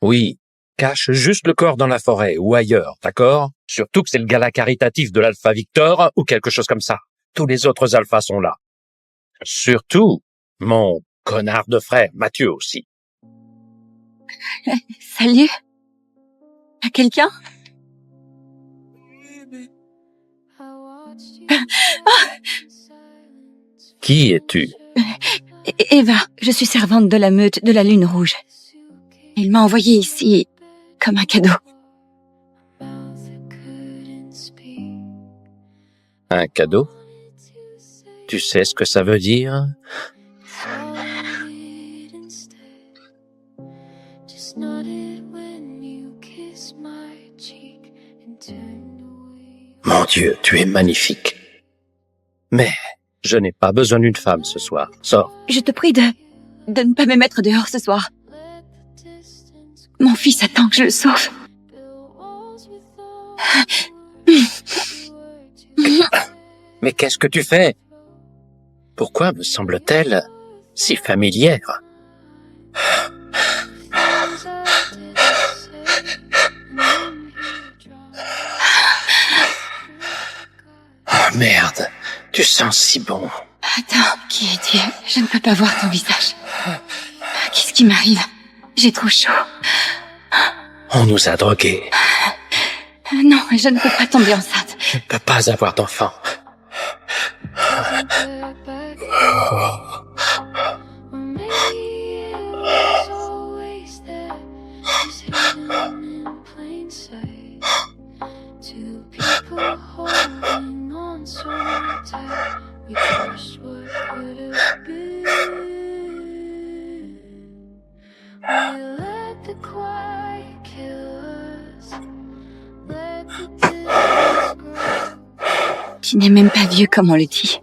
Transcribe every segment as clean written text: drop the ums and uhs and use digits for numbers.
Oui, cache juste le corps dans la forêt ou ailleurs, d'accord? Surtout que c'est le gala caritatif de l'Alpha Victor ou quelque chose comme ça. Tous les autres alphas sont là. Surtout mon connard de frère, Mathieu aussi. Salut. À quelqu'un? Qui es-tu? Eva, je suis servante de la meute de la Lune Rouge. Il m'a envoyée ici comme un cadeau. Un cadeau? Tu sais ce que ça veut dire? Mon Dieu, tu es magnifique. Mais je n'ai pas besoin d'une femme ce soir. Sors. Je te prie de ne pas me mettre dehors ce soir. Mon fils attend que je le sauve. Mais qu'est-ce que tu fais? Pourquoi me semble-t-elle si familière? Oh merde, tu sens si bon. Attends, qui es-tu? Je ne peux pas voir ton visage. Qu'est-ce qui m'arrive? J'ai trop chaud. On nous a drogués. Non, je ne peux pas tomber enceinte. Je ne peux pas avoir d'enfant. Tu n'es même pas vieux comme on le dit.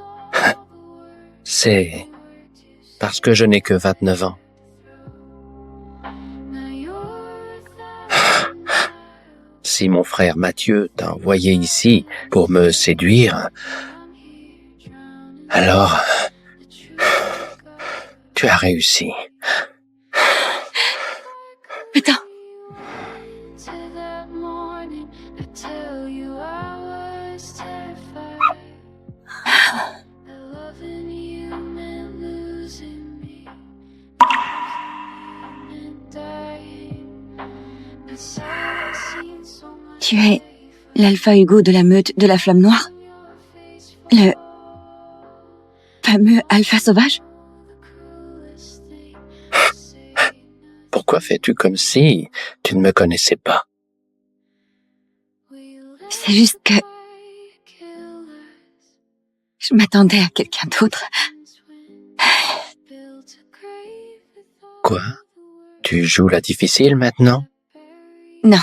C'est parce que je n'ai que 29 ans. Si mon frère Mathieu t'a envoyé ici pour me séduire, alors tu as réussi. Attends. Tu es l'Alpha Hugo de la meute de la Flamme Noire? Le fameux Alpha sauvage? Pourquoi fais-tu comme si tu ne me connaissais pas? C'est juste que je m'attendais à quelqu'un d'autre. Quoi? Tu joues la difficile maintenant? Non.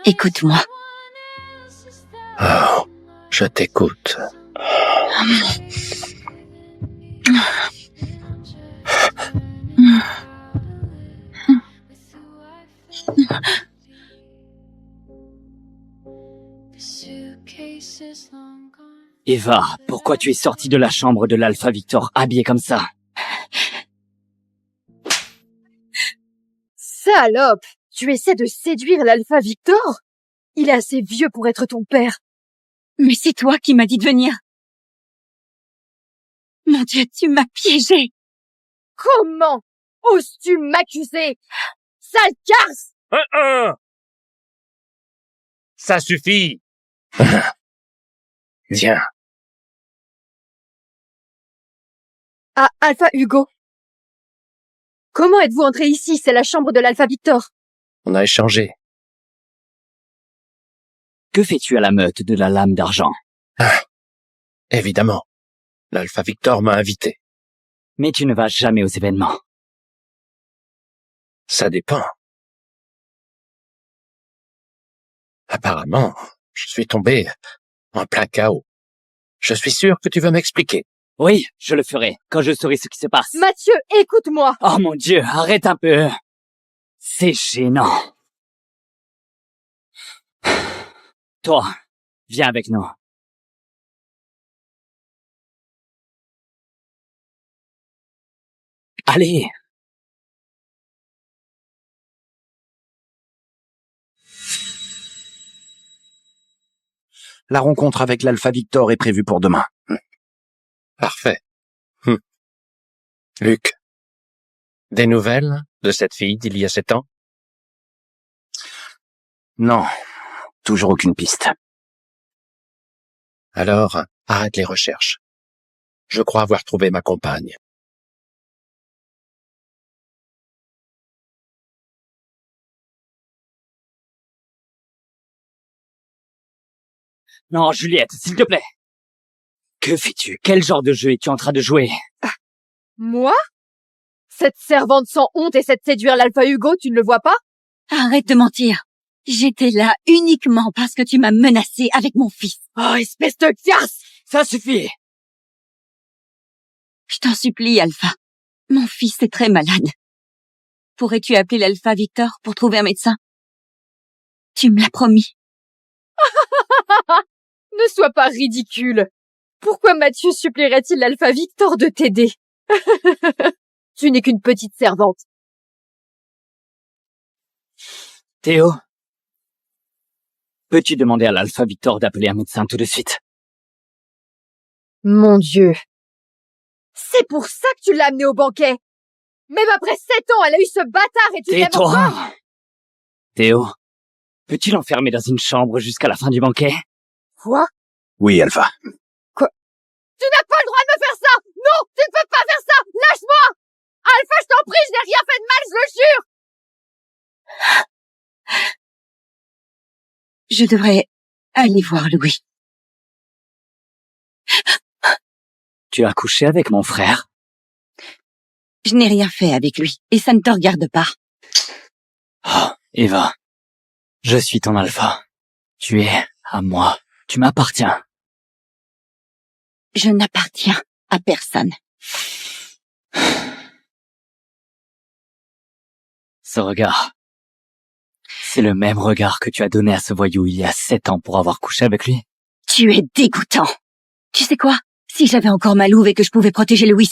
Écoute-moi. Oh, je t'écoute. Eva, pourquoi tu es sortie de la chambre de l'Alpha Victor habillée comme ça? Salope! Tu essaies de séduire l'Alpha Victor? Il est assez vieux pour être ton père. Mais c'est toi qui m'as dit de venir. Mon Dieu, tu m'as piégée. Comment oses-tu m'accuser? Sale garce! Ça suffit. Viens. Ah, Alpha Hugo. Comment êtes-vous entré ici? C'est la chambre de l'Alpha Victor. On a échangé. Que fais-tu à la meute de la lame d'argent? Évidemment. L'Alpha Victor m'a invité. Mais tu ne vas jamais aux événements. Ça dépend. Apparemment, je suis tombé en plein chaos. Je suis sûr que tu veux m'expliquer. Oui, je le ferai, quand je saurai ce qui se passe. Mathieu, écoute-moi. Oh mon Dieu, arrête un peu. C'est gênant. Toi, viens avec nous. Allez. La rencontre avec l'Alpha Victor est prévue pour demain. Parfait. Luc, des nouvelles de cette fille d'il y a 7 ans? Non, toujours aucune piste. Alors, arrête les recherches. Je crois avoir trouvé ma compagne. Non, Juliette, s'il te plaît. Que fais-tu? Quel genre de jeu es-tu en train de jouer? Moi? Cette servante sans honte essaie de séduire l'Alpha Hugo, tu ne le vois pas? Arrête de mentir. J'étais là uniquement parce que tu m'as menacé avec mon fils. Oh, espèce de garce! Ça suffit. Je t'en supplie, Alpha. Mon fils est très malade. Pourrais-tu appeler l'Alpha Victor pour trouver un médecin? Tu me l'as promis. Ne sois pas ridicule. Pourquoi Mathieu supplierait-il l'Alpha Victor de t'aider? Tu n'es qu'une petite servante. Théo, peux-tu demander à l'Alpha Victor d'appeler un médecin tout de suite? Mon Dieu. C'est pour ça que tu l'as amené au banquet. Même après 7 ans, elle a eu ce bâtard et tu l'aimes encore. Tais-toi! Théo, peux-tu l'enfermer dans une chambre jusqu'à la fin du banquet? Quoi? Oui, Alpha. Tu n'as pas le droit de me faire ça! Non, tu ne peux pas faire ça! Lâche-moi! Alpha, je t'en prie, je n'ai rien fait de mal, je le jure! Je devrais aller voir Louis. Tu as couché avec mon frère? Je n'ai rien fait avec lui et ça ne te regarde pas. Oh, Eva, je suis ton Alpha. Tu es à moi. Tu m'appartiens. Je n'appartiens à personne. Ce regard, c'est le même regard que tu as donné à ce voyou il y a 7 ans pour avoir couché avec lui. Tu es dégoûtant. Tu sais quoi? Si j'avais encore ma louve et que je pouvais protéger Louis,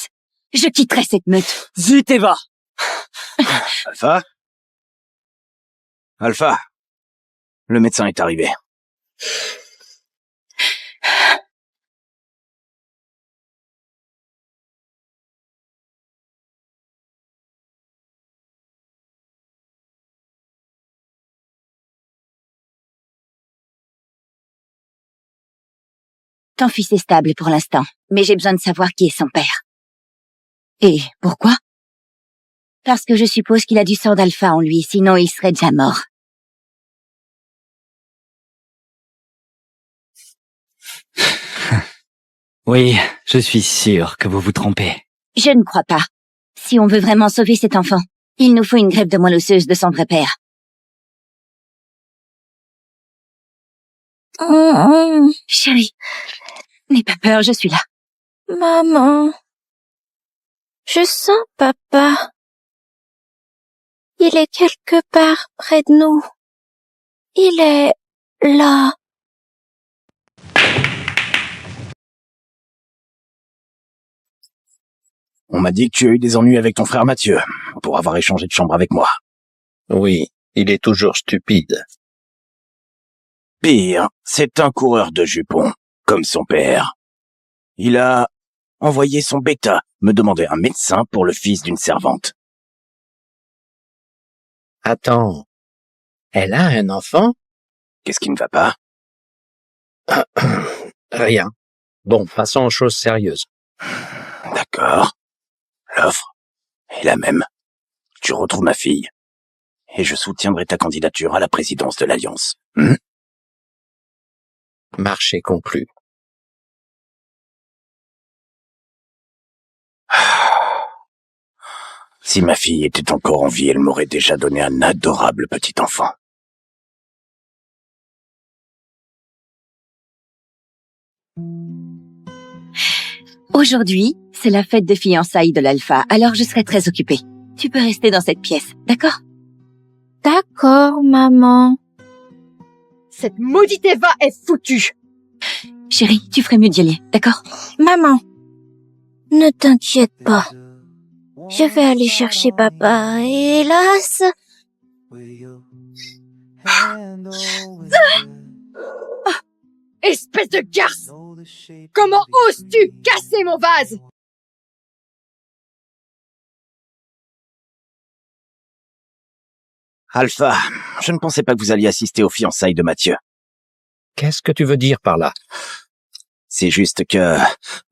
je quitterais cette meute. Zut, Eva! Alpha? Alpha? Le médecin est arrivé. Ton fils est stable pour l'instant, mais j'ai besoin de savoir qui est son père. Et pourquoi? Parce que je suppose qu'il a du sang d'Alpha en lui, sinon il serait déjà mort. Oui, je suis sûr que vous vous trompez. Je ne crois pas. Si on veut vraiment sauver cet enfant, il nous faut une greffe de moelle osseuse de son vrai père. Chérie, n'aie pas peur, je suis là. Maman, je sens papa. Il est quelque part près de nous. Il est là. On m'a dit que tu as eu des ennuis avec ton frère Mathieu, pour avoir échangé de chambre avec moi. Oui, il est toujours stupide. Pire, c'est un coureur de jupons, comme son père. Il a envoyé son bêta me demander un médecin pour le fils d'une servante. Attends, elle a un enfant? Qu'est-ce qui ne va pas? Rien. Bon, passons aux choses sérieuses. D'accord. L'offre est la même. Tu retrouves ma fille, et je soutiendrai ta candidature à la présidence de l'Alliance. Marché conclu. Si ma fille était encore en vie, elle m'aurait déjà donné un adorable petit enfant. Aujourd'hui, c'est la fête de fiançailles de l'Alpha, alors je serai très occupée. Tu peux rester dans cette pièce, d'accord? D'accord, maman. Cette maudite Eva est foutue. Chérie, tu ferais mieux d'y aller, d'accord? Maman, ne t'inquiète pas. Je vais aller chercher papa, et hélas... Espèce de garce! Comment oses-tu casser mon vase? Alpha, je ne pensais pas que vous alliez assister aux fiançailles de Mathieu. Qu'est-ce que tu veux dire par là? C'est juste que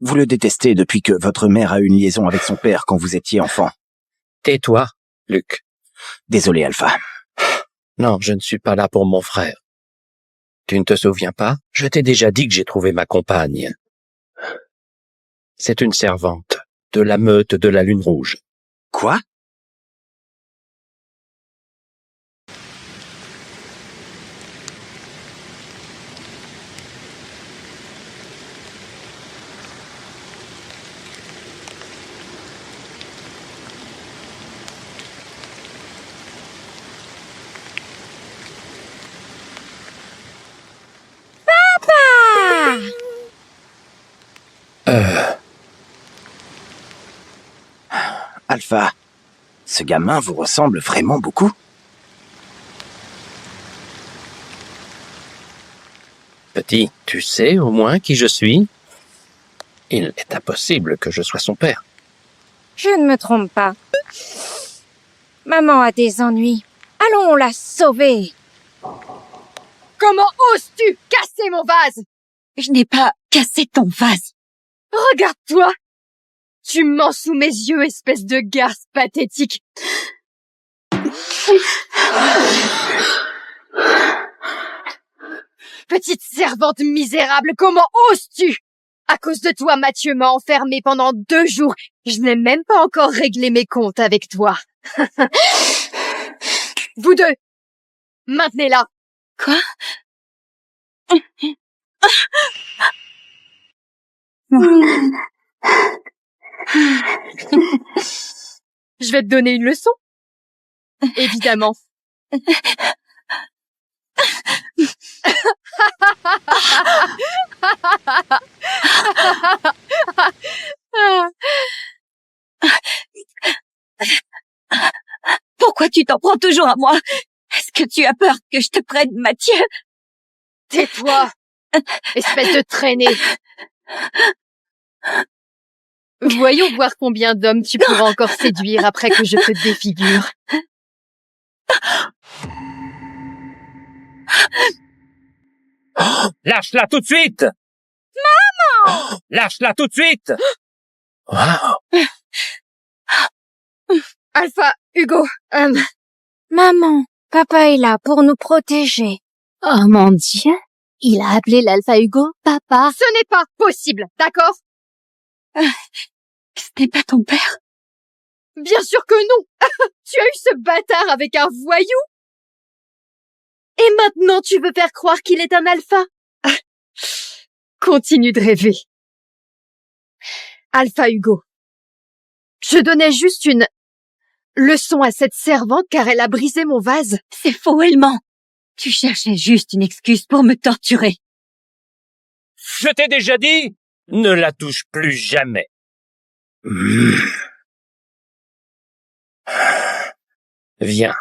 vous le détestez depuis que votre mère a eu une liaison avec son père quand vous étiez enfant. Tais-toi, Luc. Désolé, Alpha. Non, je ne suis pas là pour mon frère. Tu ne te souviens pas? Je t'ai déjà dit que j'ai trouvé ma compagne. C'est une servante de la meute de la Lune Rouge. Quoi? Alpha, ce gamin vous ressemble vraiment beaucoup. Petit, tu sais au moins qui je suis? Il est impossible que je sois son père. Je ne me trompe pas. Maman a des ennuis. Allons la sauver. Comment oses-tu casser mon vase? Je n'ai pas cassé ton vase. Regarde-toi! Tu mens sous mes yeux, espèce de garce pathétique. Petite servante misérable, comment oses-tu? À cause de toi, Mathieu m'a enfermée pendant 2 jours. Je n'ai même pas encore réglé mes comptes avec toi. Vous deux, maintenez-la. Quoi? Je vais te donner une leçon. Évidemment. Pourquoi tu t'en prends toujours à moi? Est-ce que tu as peur que je te prenne, Mathieu? Tais-toi, espèce de traînée. Voyons voir combien d'hommes tu pourras encore séduire après que je te défigure. Lâche-la tout de suite! Maman! Lâche-la tout de suite! Wow. Alpha, Hugo, Maman, papa est là pour nous protéger. Oh mon Dieu, il a appelé l'Alpha Hugo papa. ce n'est pas possible, d'accord? Ce n'est pas ton père? Bien sûr que non. Tu as eu ce bâtard avec un voyou? Et maintenant tu veux faire croire qu'il est un alpha? Continue de rêver. Alpha Hugo, je donnais juste une leçon à cette servante car elle a brisé mon vase. C'est faux, elle ment. Tu cherchais juste une excuse pour me torturer. Je t'ai déjà dit, ne la touche plus jamais. Viens.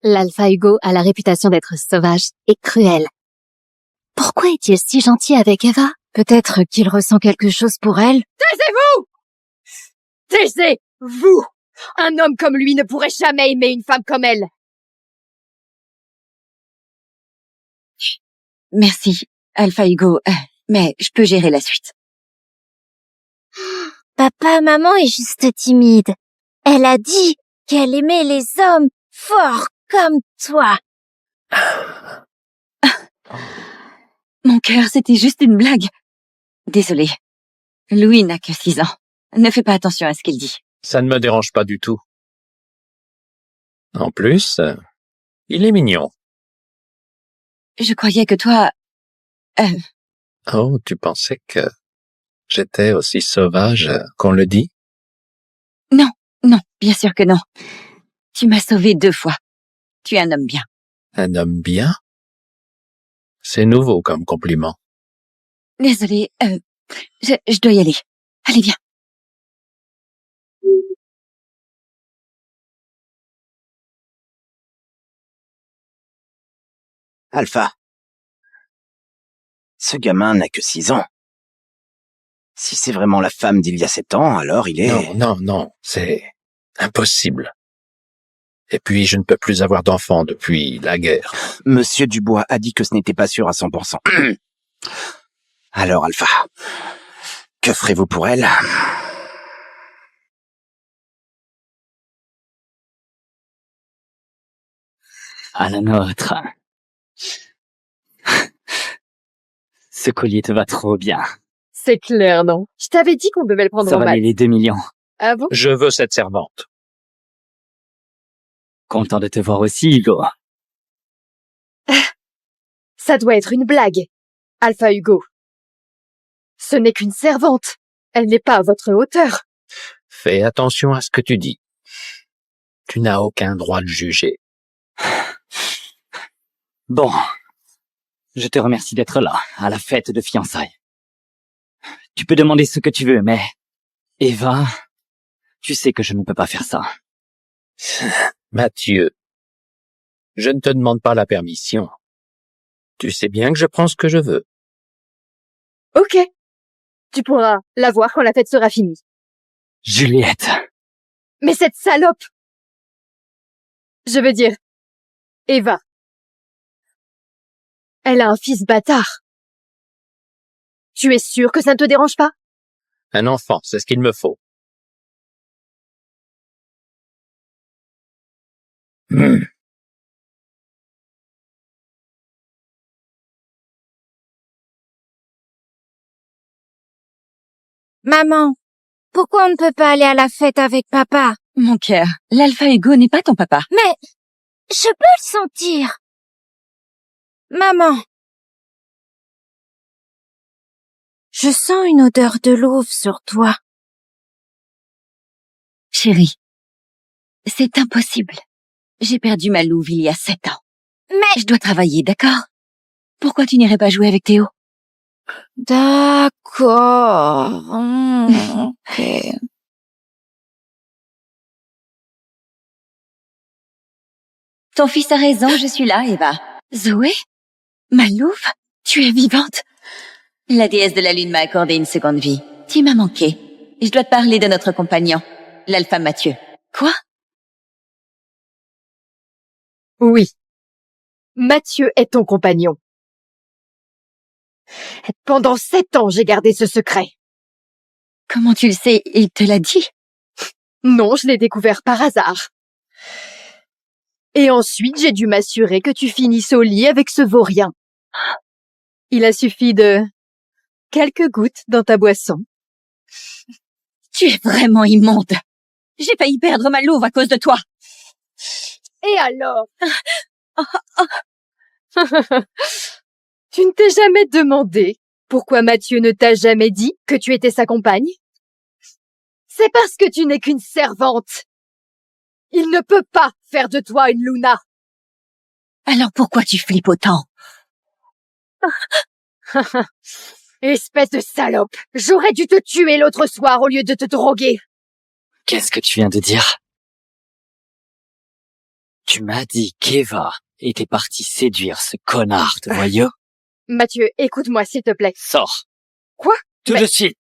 L'Alpha Hugo a la réputation d'être sauvage et cruel. Pourquoi est-il si gentil avec Eva? Peut-être qu'il ressent quelque chose pour elle. Taisez-vous! Taisez-vous! Un homme comme lui ne pourrait jamais aimer une femme comme elle. Merci, Alpha Hugo, mais je peux gérer la suite. Papa, maman est juste timide. Elle a dit qu'elle aimait les hommes forts comme toi. Mon cœur, c'était juste une blague. Désolée. Louis n'a que 6 ans. Ne fais pas attention à ce qu'il dit. Ça ne me dérange pas du tout. En plus, Il est mignon. Je croyais que toi... Oh, tu pensais que j'étais aussi sauvage qu'on le dit? Non, bien sûr que non. Tu m'as sauvé 2 fois. Tu es un homme bien. Un homme bien? C'est nouveau comme compliment. Désolée, je dois y aller. Allez, viens. Alpha. Ce gamin n'a que 6 ans. Si c'est vraiment la femme d'il y a 7 ans, alors il est... Non, c'est impossible. Et puis, je ne peux plus avoir d'enfants depuis la guerre. Monsieur Dubois a dit que ce n'était pas sûr à 100%. Alors, Alpha, que ferez-vous pour elle? À la nôtre. Ce collier te va trop bien. C'est clair, non? Je t'avais dit qu'on devait le prendre Ça en valait maths. les 2 millions. Ah bon? Je veux cette servante. Content de te voir aussi, Hugo. Ça doit être une blague. Alpha Hugo. Ce n'est qu'une servante. Elle n'est pas à votre hauteur. Fais attention à ce que tu dis. Tu n'as aucun droit de juger. Bon. Je te remercie d'être là, à la fête de fiançailles. Tu peux demander ce que tu veux, mais... Eva, tu sais que je ne peux pas faire ça. Mathieu, je ne te demande pas la permission. Tu sais bien que je prends ce que je veux. Ok. Tu pourras la voir quand la fête sera finie. Juliette. Mais cette salope! Je veux dire, Eva. Elle a un fils bâtard. Tu es sûr que ça ne te dérange pas? Un enfant, c'est ce qu'il me faut. Maman, pourquoi on ne peut pas aller à la fête avec papa? Mon cœur, l'Alpha Hugo n'est pas ton papa. Mais je peux le sentir. Maman. Je sens une odeur de louve sur toi. Chérie, c'est impossible. J'ai perdu ma louve il y a 7 ans. Mais Je dois travailler, d'accord? Pourquoi tu n'irais pas jouer avec Théo? d'accord. Ok. Ton fils a raison, je suis là, Eva. Zoé? Ma louve? Tu es vivante? La déesse de la lune m'a accordé une seconde vie. Tu m'as manqué. Je dois te parler de notre compagnon, l'Alpha Mathieu. Quoi? Oui. Mathieu est ton compagnon. Pendant 7 ans, j'ai gardé ce secret. Comment tu le sais? Il te l'a dit? Non, je l'ai découvert par hasard. Et ensuite, j'ai dû m'assurer que tu finisses au lit avec ce vaurien. Il a suffi de quelques gouttes dans ta boisson. Tu es vraiment immonde. J'ai failli perdre ma louve à cause de toi. Et alors? Tu ne t'es jamais demandé pourquoi Mathieu ne t'a jamais dit que tu étais sa compagne? C'est parce que tu n'es qu'une servante. Il ne peut pas faire de toi une Luna. Alors pourquoi tu flippes autant? Espèce de salope. J'aurais dû te tuer l'autre soir au lieu de te droguer. Qu'est-ce que tu viens de dire? Tu m'as dit qu'Eva était partie séduire ce connard de voyou. Mathieu, écoute-moi s'il te plaît. Sors. Quoi? Tout Mais- de suite.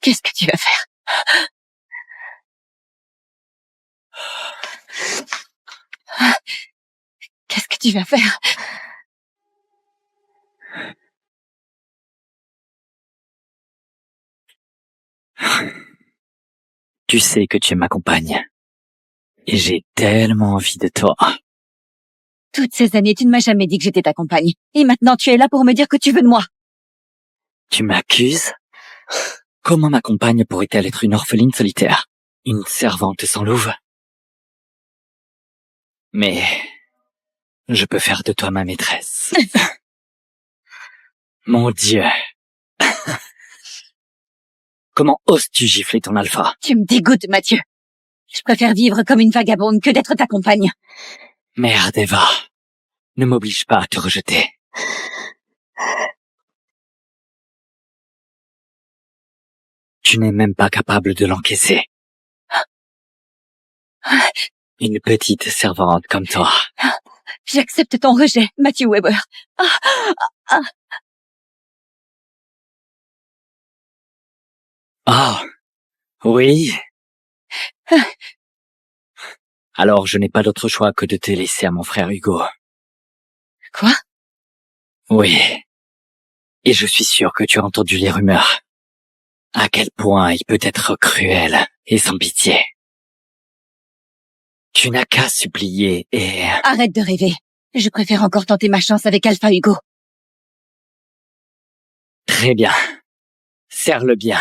Qu'est-ce que tu vas faire? Qu'est-ce que tu vas faire? Tu sais que tu es ma compagne. Et j'ai tellement envie de toi. Toutes ces années, tu ne m'as jamais dit que j'étais ta compagne. Et maintenant, tu es là pour me dire que tu veux de moi. Tu m'accuses? Comment ma compagne pourrait-elle être une orpheline solitaire? Une servante sans louve? Mais je peux faire de toi ma maîtresse. Mon Dieu. Comment oses-tu gifler ton alpha? Tu me dégoûtes, Mathieu. Je préfère vivre comme une vagabonde que d'être ta compagne. Merde, Eva. Ne m'oblige pas à te rejeter. Tu n'es même pas capable de l'encaisser. Une petite servante comme toi. J'accepte ton rejet, Mathieu Weber. Ah, oui. Alors je n'ai pas d'autre choix que de te laisser à mon frère Hugo. Quoi? Oui. Et je suis sûr que tu as entendu les rumeurs. À quel point il peut être cruel et sans pitié. Tu n'as qu'à supplier et... Arrête de rêver. Je préfère encore tenter ma chance avec Alpha Hugo. Très bien. Serre-le bien.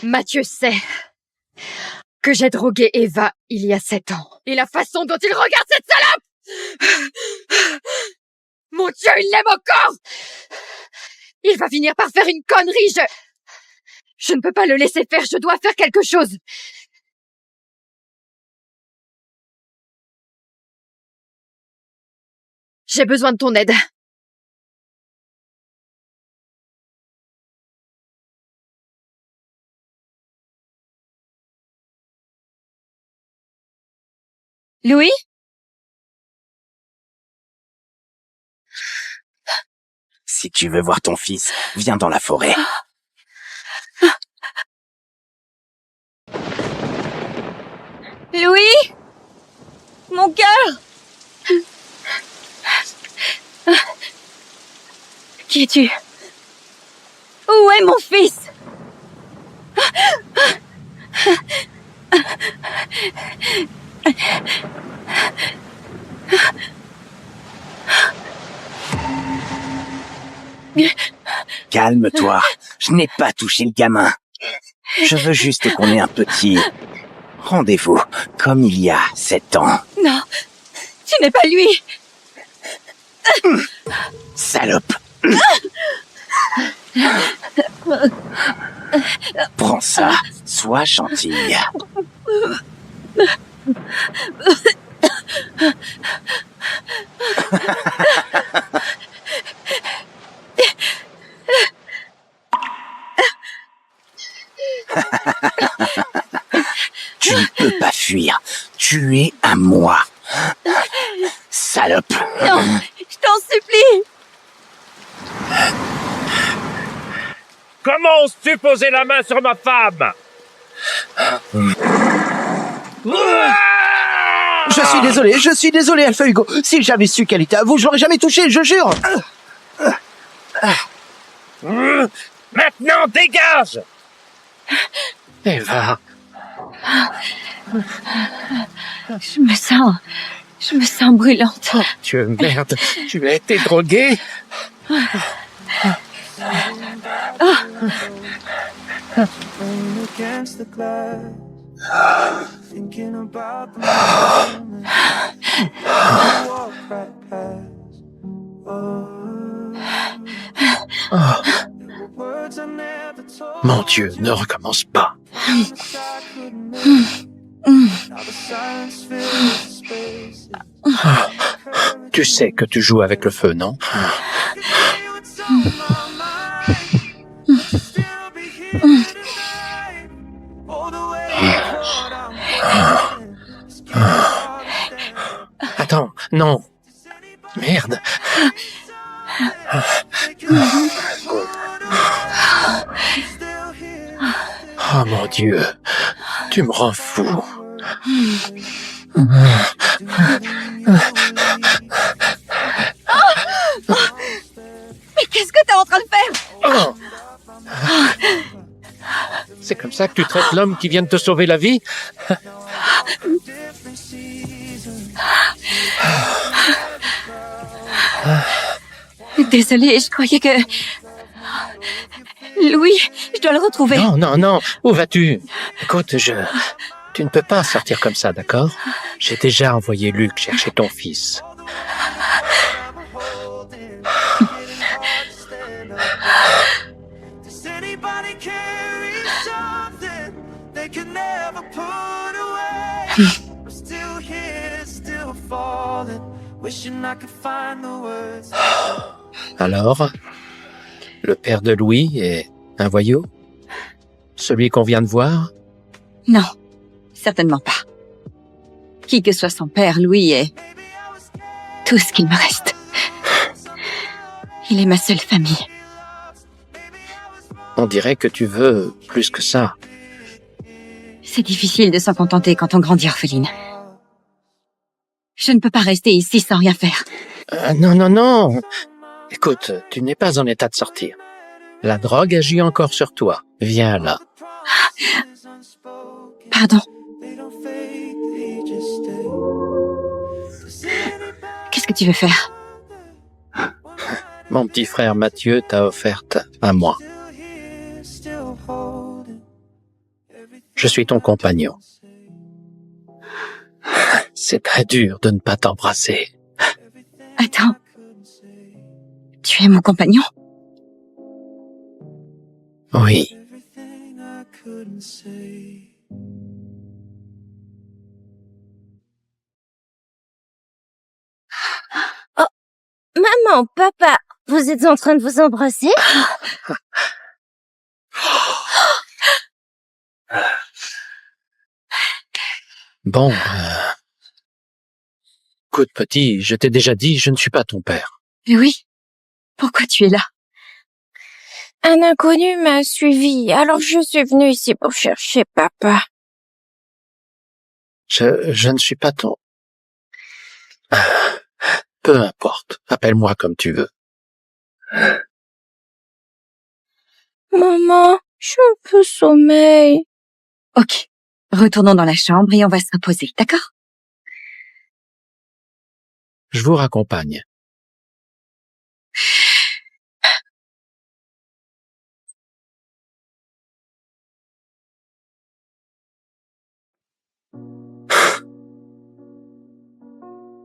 Mathieu sait que j'ai drogué Eva il y a 7 ans. Et la façon dont il regarde cette salope! Mon Dieu, il l'aime encore! Il va finir par faire une connerie, je ne peux pas le laisser faire, je dois faire quelque chose. J'ai besoin de ton aide. Louis? Si tu veux voir ton fils, viens dans la forêt. Louis? Mon cœur? Qui es-tu? Où est mon fils? Calme-toi, je n'ai pas touché le gamin. Je veux juste qu'on ait un petit rendez-vous, comme il y a 7 ans. Non, tu n'es pas lui. Salope. Prends ça, sois gentille. Tu ne peux pas fuir. Tu es à moi. Salope. Non, je t'en supplie. Comment oses-tu poser la main sur ma femme? Je suis désolé, Alpha Hugo. Si j'avais su qu'elle était à vous, je l'aurais jamais touché, je jure. Maintenant, dégage! Eva, Je me sens brûlante. Dieu, merde, tu as été droguée? Against the glass, thinking about the moment you walk right past. There were words I never told. Mon Dieu, ne recommence pas. I couldn't make. Now the silence fills the spaces. Tu sais que tu joues avec le feu, non? It's on my mind. Still be here tonight. All the way thought I'm just keep on Attends, non. Merde. still here. Oh mon Dieu, tu me rends fou. Mais qu'est-ce que t'es en train de faire? Oh, C'est comme ça que tu traites l'homme qui vient de te sauver la vie? Désolée, je croyais que... Louis, je dois le retrouver. Non. Où vas-tu? Écoute, tu ne peux pas sortir comme ça, d'accord? J'ai déjà envoyé Luc chercher ton fils. Does anybody carry something they can never put away? I'm still here, still falling, wishing I could find the words. Alors, le père de Louis est un voyou? Celui qu'on vient de voir? Non, certainement pas. Qui que soit son père, Louis est tout ce qu'il me reste. Il est ma seule famille. On dirait que tu veux plus que ça. C'est difficile de s'en contenter quand on grandit orpheline. Je ne peux pas rester ici sans rien faire. Non. Écoute, tu n'es pas en état de sortir. La drogue agit encore sur toi. Viens là. Pardon. Qu'est-ce que tu veux faire? Mon petit frère Mathieu t'a offerte à moi. Je suis ton compagnon. C'est très dur de ne pas t'embrasser. Attends. Tu es mon compagnon? Oui. Maman, papa, vous êtes en train de vous embrasser? Bon, écoute petit, je t'ai déjà dit, je ne suis pas ton père. Louis, pourquoi tu es là? Un inconnu m'a suivi, alors je suis venue ici pour chercher papa. Je ne suis pas ton... Peu importe, appelle-moi comme tu veux. Maman, j'ai un peu sommeil. Ok, retournons dans la chambre et on va se reposer, d'accord? Je vous raccompagne.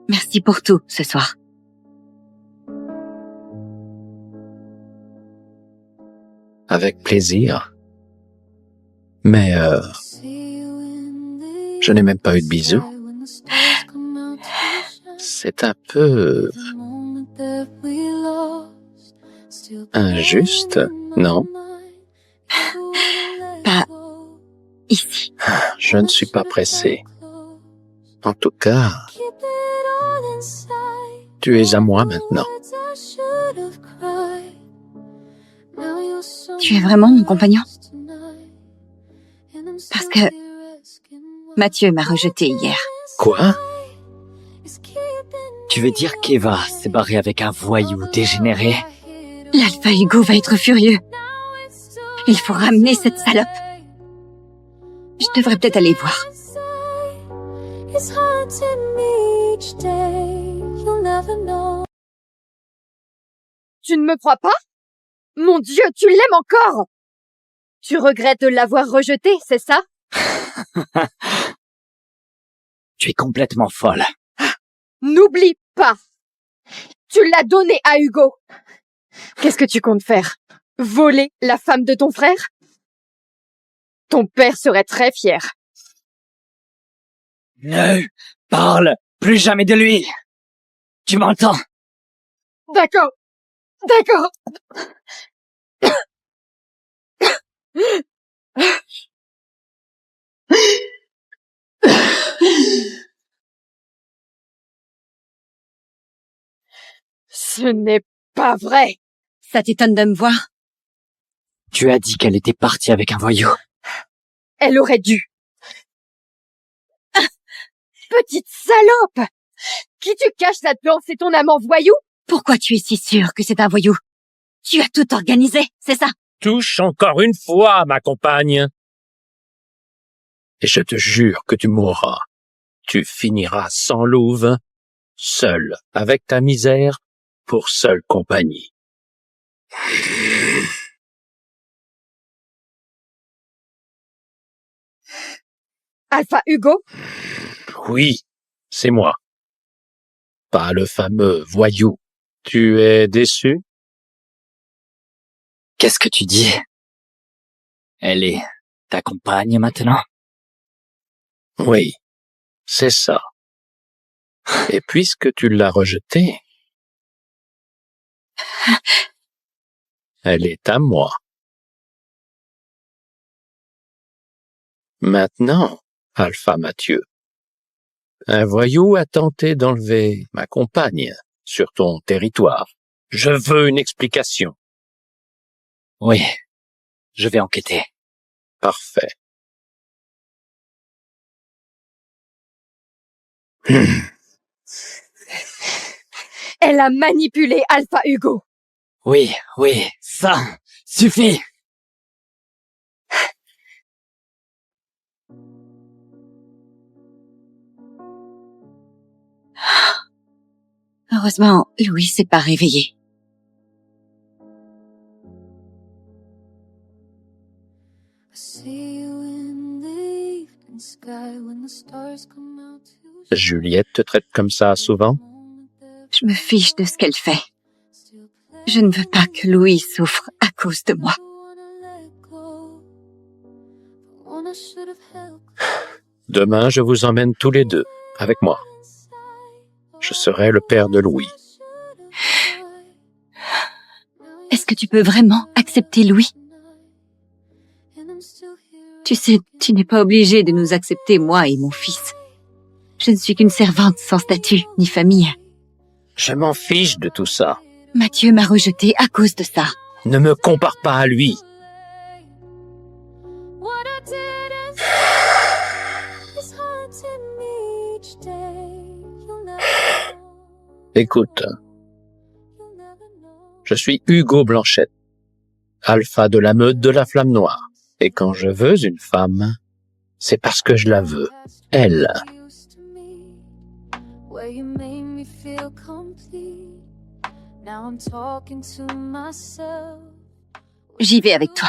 Merci pour tout ce soir. Avec plaisir. Mais je n'ai même pas eu de bisous. C'est un peu... injuste, non? Pas ici. Je ne suis pas pressé. En tout cas, tu es à moi maintenant. Tu es vraiment mon compagnon? Parce que Mathieu m'a rejeté hier. Quoi? Tu veux dire qu'Eva s'est barrée avec un voyou dégénéré? L'Alpha Hugo va être furieux. Il faut ramener cette salope. Je devrais peut-être aller voir. Tu ne me crois pas? Mon Dieu, tu l'aimes encore! Tu regrettes de l'avoir rejeté, c'est ça? Tu es complètement folle. N'oublie pas! Tu l'as donné à Hugo! Qu'est-ce que tu comptes faire? Voler la femme de ton frère? Ton père serait très fier. Ne parle plus jamais de lui. Tu m'entends? D'accord. D'accord. Ce n'est pas vrai. Ça t'étonne de me voir? Tu as dit qu'elle était partie avec un voyou. Elle aurait dû. Petite salope! Qui tu caches là-dedans? C'est ton amant voyou? Pourquoi tu es si sûre que c'est un voyou? Tu as tout organisé, c'est ça? Touche encore une fois, ma compagne. Et je te jure que tu mourras. Tu finiras sans louve, seul, avec ta misère, pour seule compagnie. Alpha Hugo? Oui, c'est moi. Pas le fameux voyou. Tu es déçu? Qu'est-ce que tu dis? Elle est ta compagne maintenant? Oui, c'est ça. Et puisque tu l'as rejetée, elle est à moi. Maintenant, Alpha Mathieu, un voyou a tenté d'enlever ma compagne sur ton territoire. Je veux une explication. Oui, je vais enquêter. Parfait. Elle a manipulé Alpha Hugo. Oui, ça suffit! Heureusement, Louis s'est pas réveillé. Juliette te traite comme ça souvent? Je me fiche de ce qu'elle fait. Je ne veux pas que Louis souffre à cause de moi. Demain, je vous emmène tous les deux avec moi. Je serai le père de Louis. Est-ce que tu peux vraiment accepter Louis? Tu sais, tu n'es pas obligé de nous accepter, moi et mon fils. Je ne suis qu'une servante sans statut ni famille. Je m'en fiche de tout ça. Mathieu m'a rejetée à cause de ça. Ne me compare pas à lui. Écoute, je suis Hugo Blanchette, alpha de la meute de la Flamme Noire. Et quand je veux une femme, c'est parce que je la veux. Elle. J'y vais avec toi.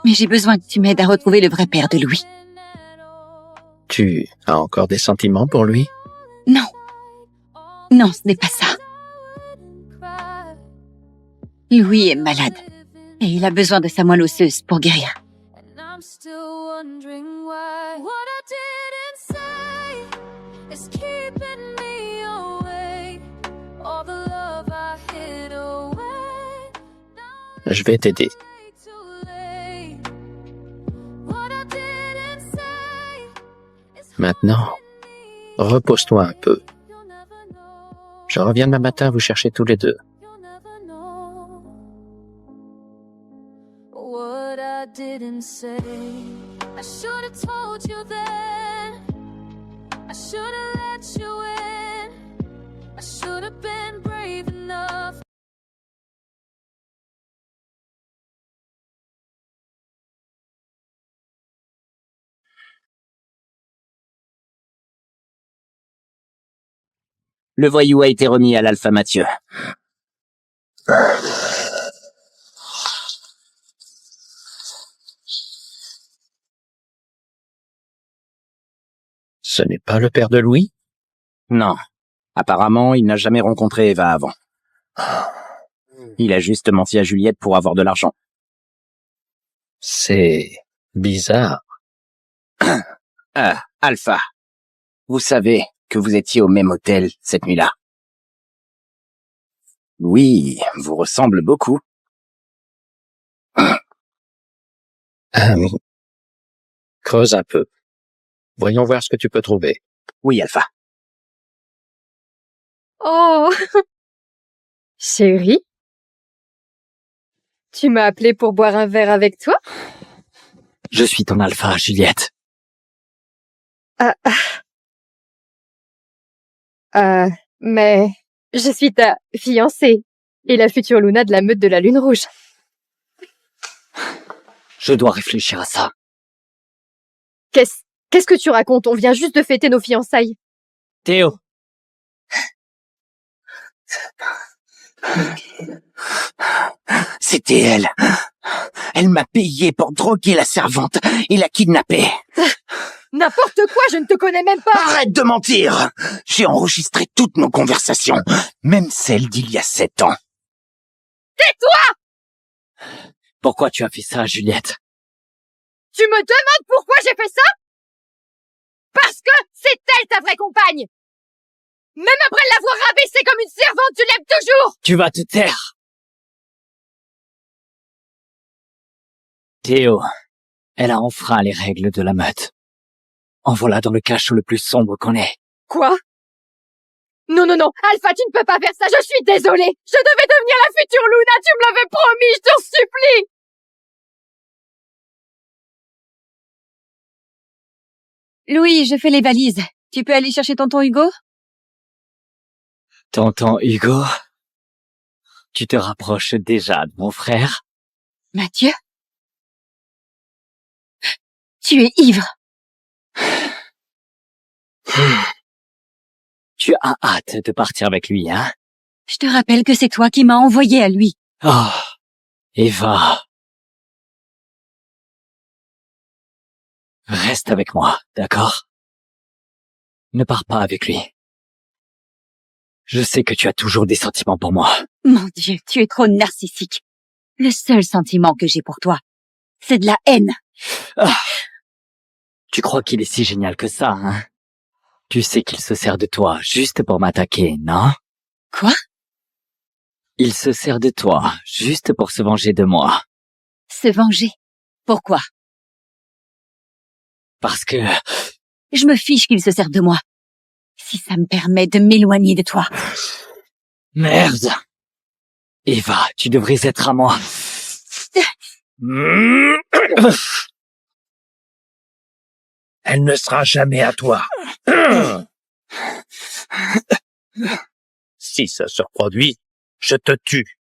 Mais j'ai besoin que tu m'aides à retrouver le vrai père de Louis. Tu as encore des sentiments pour lui? Non. Non, ce n'est pas ça. Louis est malade. Et il a besoin de sa moelle osseuse pour guérir. Je vais t'aider. Maintenant, repose-toi un peu. Je reviens demain matin vous chercher tous les deux. Le voyou a été remis à l'Alpha Mathieu. Ce n'est pas le père de Louis? Non. Apparemment, il n'a jamais rencontré Eva avant. Il a juste menti à Juliette pour avoir de l'argent. C'est bizarre. Alpha, vous savez que vous étiez au même hôtel cette nuit-là. Oui, vous ressemble beaucoup. Creuse un peu. Voyons voir ce que tu peux trouver. Oui, Alpha. Oh! Chérie? Tu m'as appelé pour boire un verre avec toi? Je suis ton alpha, Juliette. Mais je suis ta fiancée et la future Luna de la meute de la Lune Rouge. Je dois réfléchir à ça. Qu'est-ce que tu racontes? On vient juste de fêter nos fiançailles. Théo, C'était elle. Elle m'a payé pour droguer la servante et la kidnapper. N'importe quoi, je ne te connais même pas. Arrête de mentir! J'ai enregistré toutes nos conversations, même celles d'il y a 7 ans. pourquoi tu as fait ça, Juliette? Tu me demandes pourquoi j'ai fait ça? Parce que c'est elle ta vraie compagne. Même après l'avoir rabaissée comme une servante, tu l'aimes toujours. Tu vas te taire! Théo, elle a enfreint les règles de la meute. En voilà dans le cachot le plus sombre qu'on ait. Quoi? Non, Alpha, tu ne peux pas faire ça, je suis désolée. Je devais devenir la future Luna, tu me l'avais promis, je t'en supplie. Louis, je fais les valises. Tu peux aller chercher tonton Hugo? Tonton Hugo, tu te rapproches déjà de mon frère? Mathieu? Tu es ivre. Tu as hâte de partir avec lui, hein? Je te rappelle que c'est toi qui m'as envoyé à lui. Oh, Eva. Reste avec moi, d'accord? Ne pars pas avec lui. Je sais que tu as toujours des sentiments pour moi. Mon Dieu, tu es trop narcissique. Le seul sentiment que j'ai pour toi, c'est de la haine. Ah. Tu crois qu'il est si génial que ça, hein? Tu sais qu'il se sert de toi juste pour m'attaquer, non? Quoi? Il se sert de toi juste pour se venger de moi. Se venger? Pourquoi? Parce que... Je me fiche qu'il se serve de moi. Si ça me permet de m'éloigner de toi. Merde! Eva, tu devrais être à moi. Elle ne sera jamais à toi. Si ça se reproduit, je te tue.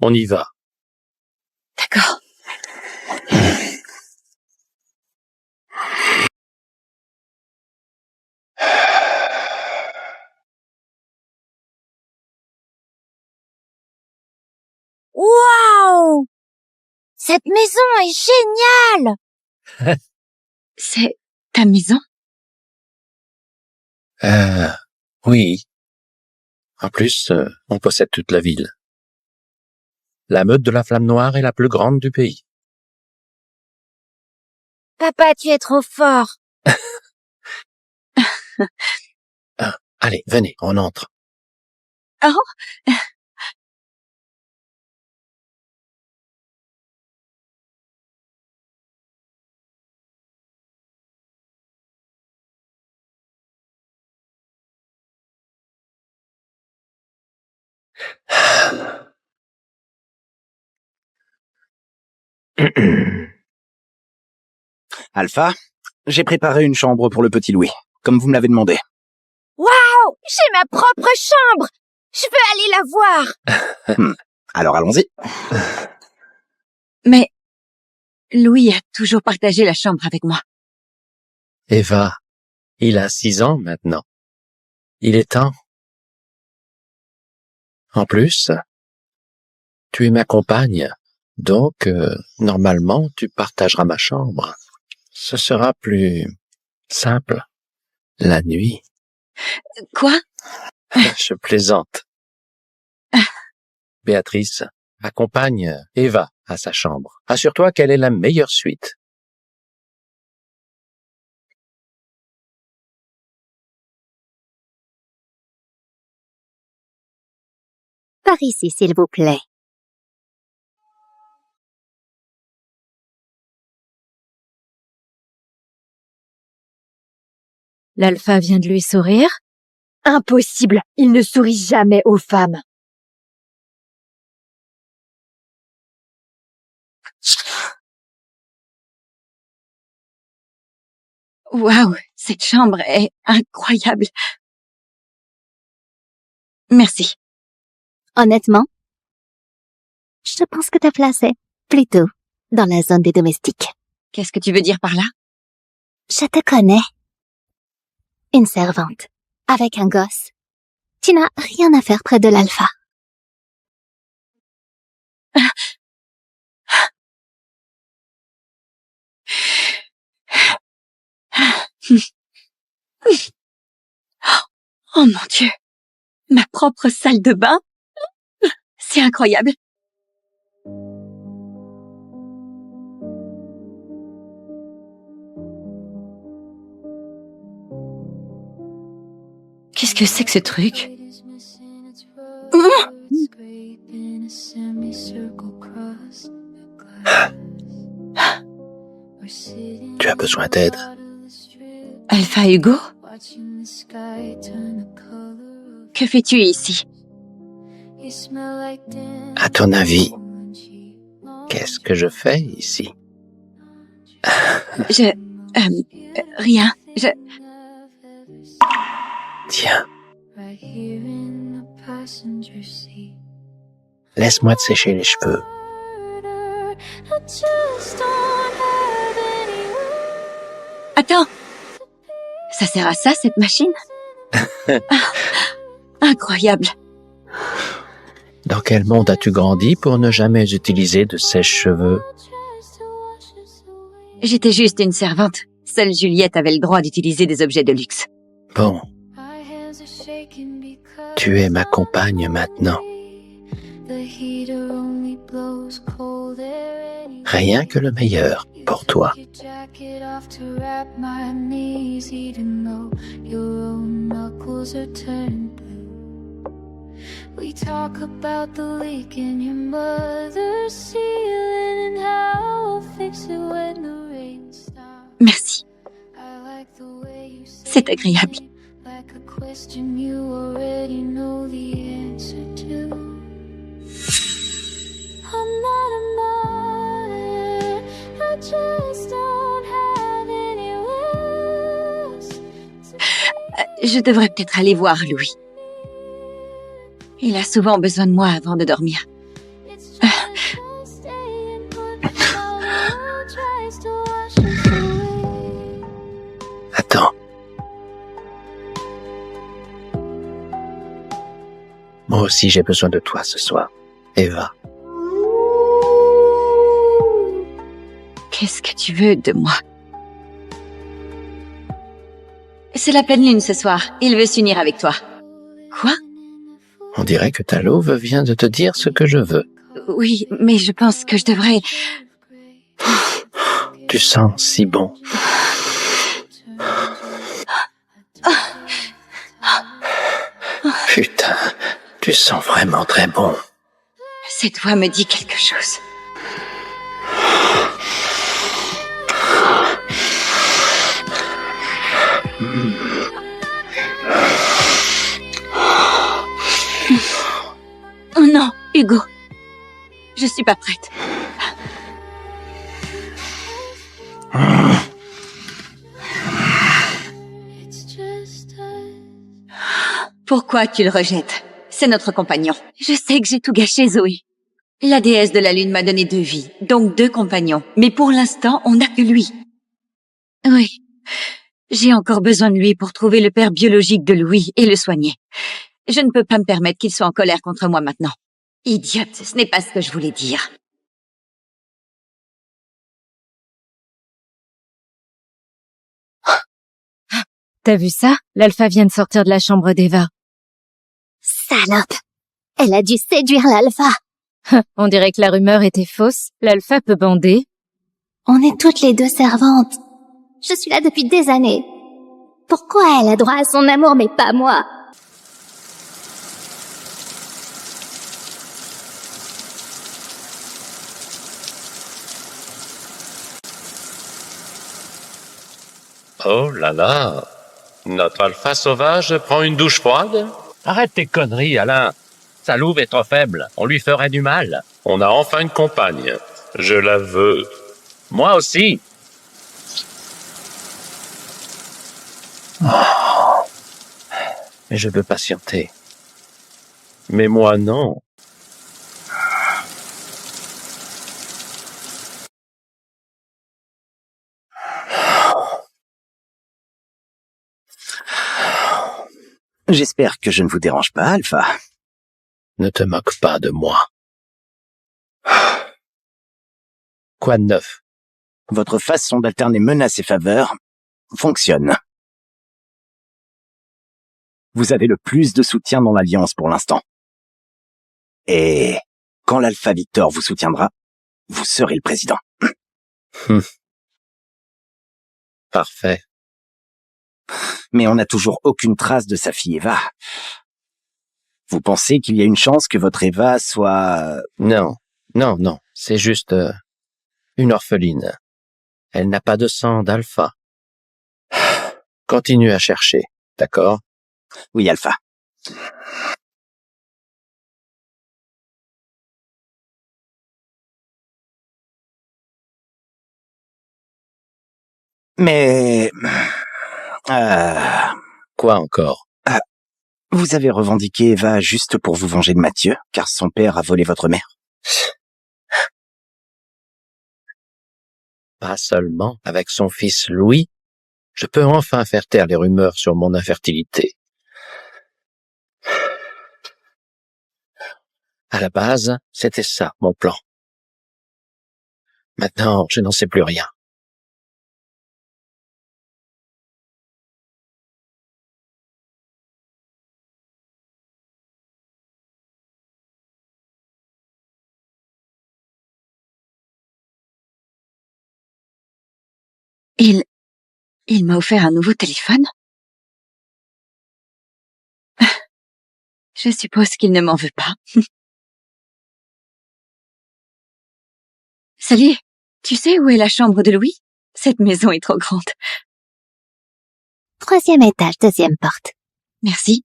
On y va. D'accord. Waouh! Cette maison est géniale! C'est ta maison? Oui. En plus, on possède toute la ville. La meute de la Flamme Noire est la plus grande du pays. Papa, tu es trop fort. Allez, venez, on entre. Oh! Alpha, j'ai préparé une chambre pour le petit Louis, comme vous me l'avez demandé. Waouh! J'ai ma propre chambre! Je veux aller la voir! Alors allons-y. Mais Louis a toujours partagé la chambre avec moi. Eva, il a 6 ans maintenant. Il est temps. En plus, tu es ma compagne, donc normalement tu partageras ma chambre. Ce sera plus simple la nuit. Quoi? Je plaisante. Béatrice, accompagne Eva à sa chambre. Assure-toi qu'elle est la meilleure suite. Par ici, s'il vous plaît. L'alpha vient de lui sourire. Impossible, il ne sourit jamais aux femmes. Waouh, cette chambre est incroyable. Merci. Honnêtement, je pense que ta place est plutôt dans la zone des domestiques. Qu'est-ce que tu veux dire par là? Je te connais. Une servante, avec un gosse. Tu n'as rien à faire près de l'alpha. Oh mon Dieu, ma propre salle de bain. C'est incroyable. Qu'est-ce que c'est que ce truc? Tu as besoin d'aide? Alpha Hugo? Que fais-tu ici? À ton avis, qu'est-ce que je fais ici? Rien. Tiens. Laisse-moi te sécher les cheveux. Attends. Ça sert à ça, cette machine? Incroyable. Dans quel monde as-tu grandi pour ne jamais utiliser de sèche-cheveux? J'étais juste une servante. Seule Juliette avait le droit d'utiliser des objets de luxe. Bon. Tu es ma compagne maintenant. Rien que le meilleur pour toi. We talk about the leak in your mother's ceiling and how we'll fix it when the rain stops. Merci. I like the way you say C'est agréable. like a question you already know the answer to. I'm not a martyr, I just don't have any words. Je devrais peut-être aller voir Louis. Il a souvent besoin de moi avant de dormir. It's just staying put while the world tries to wash us away. Attends. Moi aussi j'ai besoin de toi ce soir, Eva. Qu'est-ce que tu veux de moi? C'est la pleine lune ce soir. Il veut s'unir avec toi. Quoi? On dirait que ta louve vient de te dire ce que je veux. Oui, mais je pense que je devrais... Tu sens si bon. Putain, tu sens vraiment très bon. Cette voix me dit quelque chose. Oh non, Hugo. Je suis pas prête. It's just us. Pourquoi tu le rejettes? C'est notre compagnon. Je sais que j'ai tout gâché, Zoé. La déesse de la lune m'a donné 2 vies, donc 2 compagnons. Mais pour l'instant, on n'a que lui. Oui. J'ai encore besoin de lui pour trouver le père biologique de Louis et le soigner. Je ne peux pas me permettre qu'il soit en colère contre moi maintenant. Idiote, ce n'est pas ce que je voulais dire. T'as vu ça? L'alpha vient de sortir de la chambre d'Eva. Salope! Elle a dû séduire l'alpha. On dirait que la rumeur était fausse. L'alpha peut bander. On est toutes les 2 servantes. Je suis là depuis des années. Pourquoi elle a droit à son amour mais pas moi? Oh là là. Notre alpha sauvage prend une douche froide? Arrête tes conneries, Alain. Sa louve est trop faible. On lui ferait du mal. On a enfin une compagne. Je la veux. Moi aussi. Mais je peux patienter. Mais moi, non. J'espère que je ne vous dérange pas, Alpha. Ne te moque pas de moi. Quoi de neuf? Votre façon d'alterner menaces et faveurs fonctionne. Vous avez le plus de soutien dans l'Alliance pour l'instant. Et quand l'Alpha Victor vous soutiendra, vous serez le président. Parfait. Mais on n'a toujours aucune trace de sa fille Eva. Vous pensez qu'il y a une chance que votre Eva soit... Non, c'est juste une orpheline. Elle n'a pas de sang d'Alpha. Continue à chercher, d'accord? Oui, Alpha. Mais... Quoi encore? Vous avez revendiqué Eva juste pour vous venger de Mathieu, car son père a volé votre mère. Pas seulement. Avec son fils Louis, je peux enfin faire taire les rumeurs sur mon infertilité. À la base, c'était ça, mon plan. Maintenant, je n'en sais plus rien. Il m'a offert un nouveau téléphone. Je suppose qu'il ne m'en veut pas. Salut, tu sais où est la chambre de Louis? Cette maison est trop grande. 3e étage, 2e porte. Merci.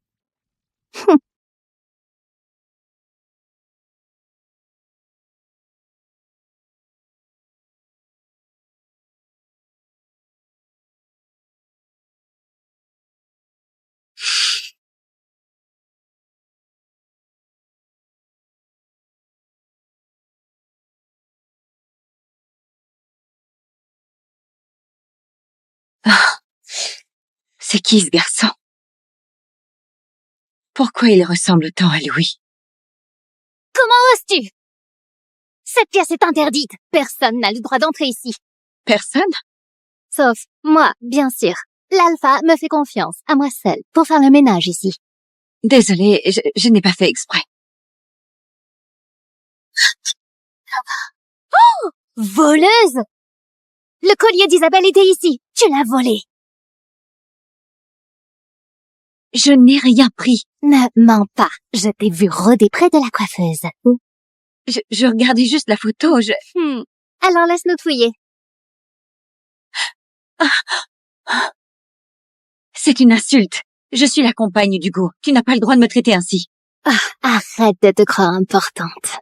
Ah, c'est qui ce garçon? Pourquoi il ressemble tant à Louis? Comment oses-tu? Cette pièce est interdite. Personne n'a le droit d'entrer ici. Personne? Sauf moi, bien sûr. L'Alpha me fait confiance, à moi seule, pour faire le ménage ici. Désolée, je n'ai pas fait exprès. Oh! Voleuse! Le collier d'Isabelle était ici. Tu l'as volé. Je n'ai rien pris. Ne mens pas. Je t'ai vu rôder près de la coiffeuse. Je regardais juste la photo, Alors laisse-nous fouiller. C'est une insulte. Je suis la compagne d'Hugo. Tu n'as pas le droit de me traiter ainsi. Arrête de te croire importante.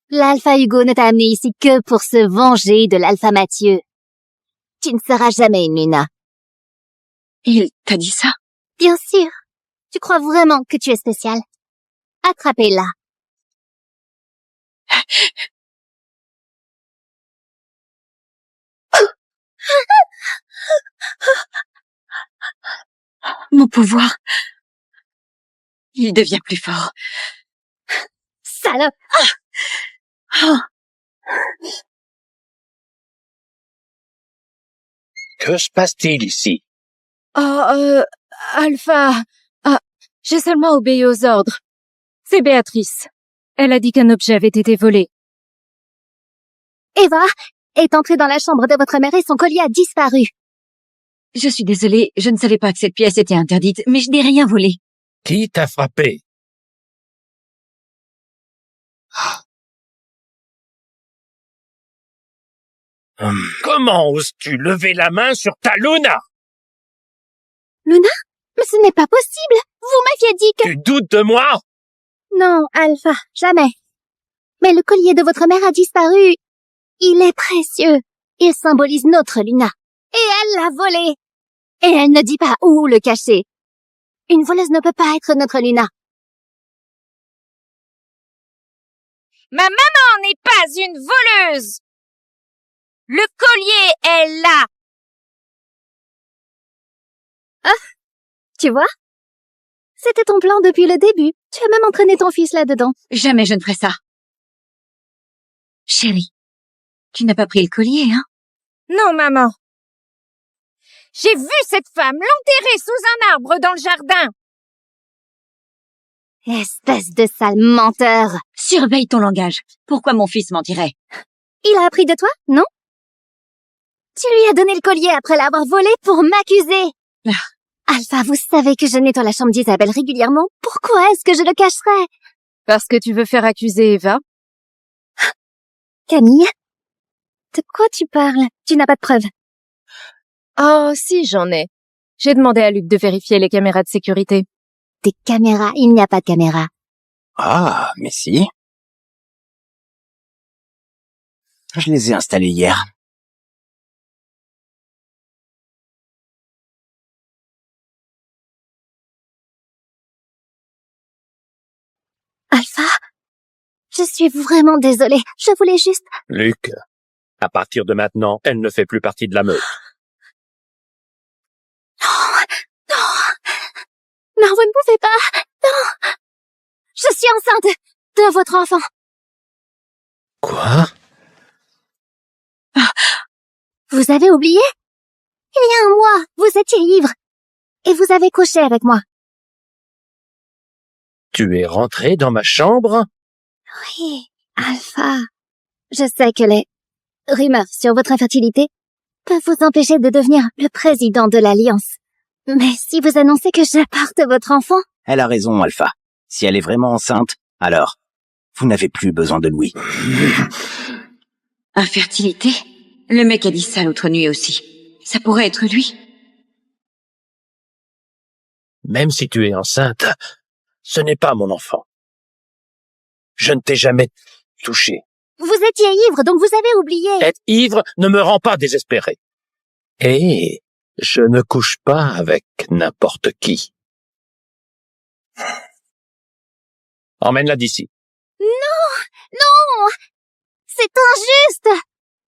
L'Alpha Hugo ne t'a amené ici que pour se venger de l'Alpha Mathieu. Tu ne seras jamais une Luna. Il t'a dit ça? Bien sûr. Tu crois vraiment que tu es spéciale? Attrapez-la. Mon pouvoir. Il devient plus fort. Salope! Que se passe-t-il ici? Alpha... j'ai seulement obéi aux ordres. C'est Béatrice. Elle a dit qu'un objet avait été volé. Eva est entrée dans la chambre de votre mère et son collier a disparu. Je suis désolée, je ne savais pas que cette pièce était interdite, mais je n'ai rien volé. Qui t'a frappé? Comment oses-tu lever la main sur ta Luna? Luna? Mais ce n'est pas possible! Vous m'aviez dit que... Tu doutes de moi? Non, Alpha, jamais. Mais le collier de votre mère a disparu. Il est précieux. Il symbolise notre Luna. Et elle l'a volé. Et elle ne dit pas où le cacher. Une voleuse ne peut pas être notre Luna. Ma maman n'est pas une voleuse. Le collier est là. Tu vois? C'était ton plan depuis le début. Tu as même entraîné ton fils là-dedans. Jamais je ne ferai ça. Chérie, tu n'as pas pris le collier, hein? Non, maman. J'ai vu cette femme l'enterrer sous un arbre dans le jardin. Espèce de sale menteur. Surveille ton langage. Pourquoi mon fils mentirait? Il a appris de toi, non? Tu lui as donné le collier après l'avoir volé pour m'accuser. Alpha, vous savez que je nettoie la chambre d'Isabelle régulièrement. Pourquoi est-ce que je le cacherais? Parce que tu veux faire accuser Eva? Camille? De quoi tu parles? Tu n'as pas de preuves. Oh, si, j'en ai. J'ai demandé à Luc de vérifier les caméras de sécurité. Des caméras, il n'y a pas de caméras. Ah, mais si. Je les ai installés hier. Alpha? Je suis vraiment désolée. Je voulais juste... Luc, à partir de maintenant, elle ne fait plus partie de la meute. Non, vous ne pouvez pas. Non. Je suis enceinte de votre enfant. Quoi? Vous avez oublié? Il y a un mois, vous étiez ivre. Et vous avez couché avec moi. Tu es rentré dans ma chambre? Oui, Alpha. Je sais que les rumeurs sur votre infertilité peuvent vous empêcher de devenir le président de l'Alliance. Mais si vous annoncez que je porte votre enfant... Elle a raison, Alpha. Si elle est vraiment enceinte, alors, vous n'avez plus besoin de Louis. Infertilité? Le mec a dit ça l'autre nuit aussi. Ça pourrait être lui. Même si tu es enceinte, ce n'est pas mon enfant. Je ne t'ai jamais touché. Vous étiez ivre, donc vous avez oublié. Être ivre ne me rend pas désespéré. Et je ne couche pas avec n'importe qui. Emmène-la d'ici. Non! C'est injuste!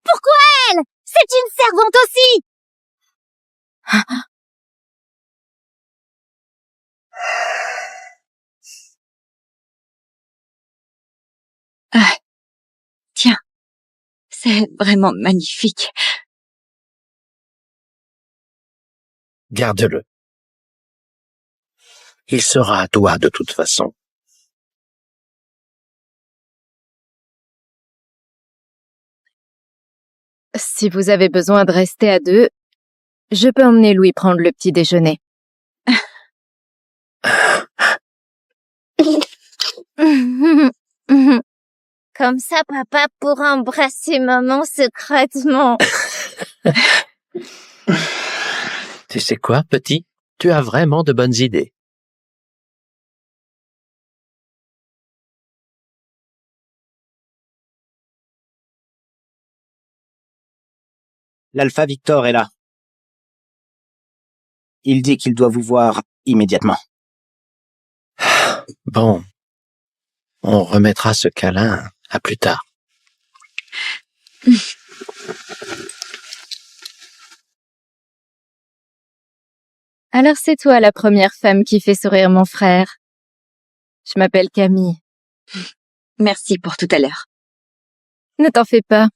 Pourquoi elle? C'est une servante aussi! Ah, tiens, c'est vraiment magnifique. Garde-le. Il sera à toi de toute façon. Si vous avez besoin de rester à deux, je peux emmener Louis prendre le petit déjeuner. Comme ça, papa pourra embrasser maman secrètement. Tu sais quoi, petit? Tu as vraiment de bonnes idées. L'Alpha Victor est là. Il dit qu'il doit vous voir immédiatement. Bon, on remettra ce câlin à plus tard. Alors c'est toi la première femme qui fait sourire mon frère. Je m'appelle Camille. Merci pour tout à l'heure. Ne t'en fais pas.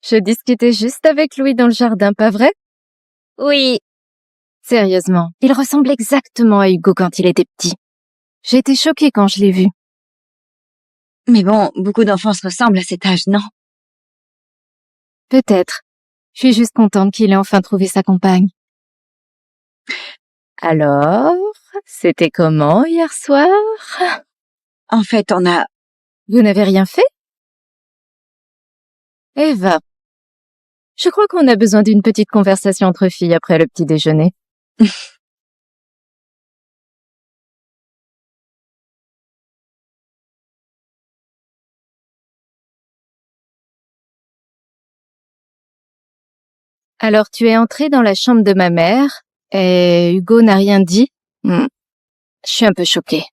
Je discutais juste avec Louis dans le jardin, pas vrai? Oui. Sérieusement, il ressemble exactement à Hugo quand il était petit. J'ai été choquée quand je l'ai vu. Mais bon, beaucoup d'enfants se ressemblent à cet âge, non? Peut-être. Je suis juste contente qu'il ait enfin trouvé sa compagne. Alors, c'était comment hier soir? En fait, on a... Vous n'avez rien fait? Eva, je crois qu'on a besoin d'une petite conversation entre filles après le petit déjeuner. Alors tu es entré dans la chambre de ma mère et Hugo n'a rien dit? Je suis un peu choquée.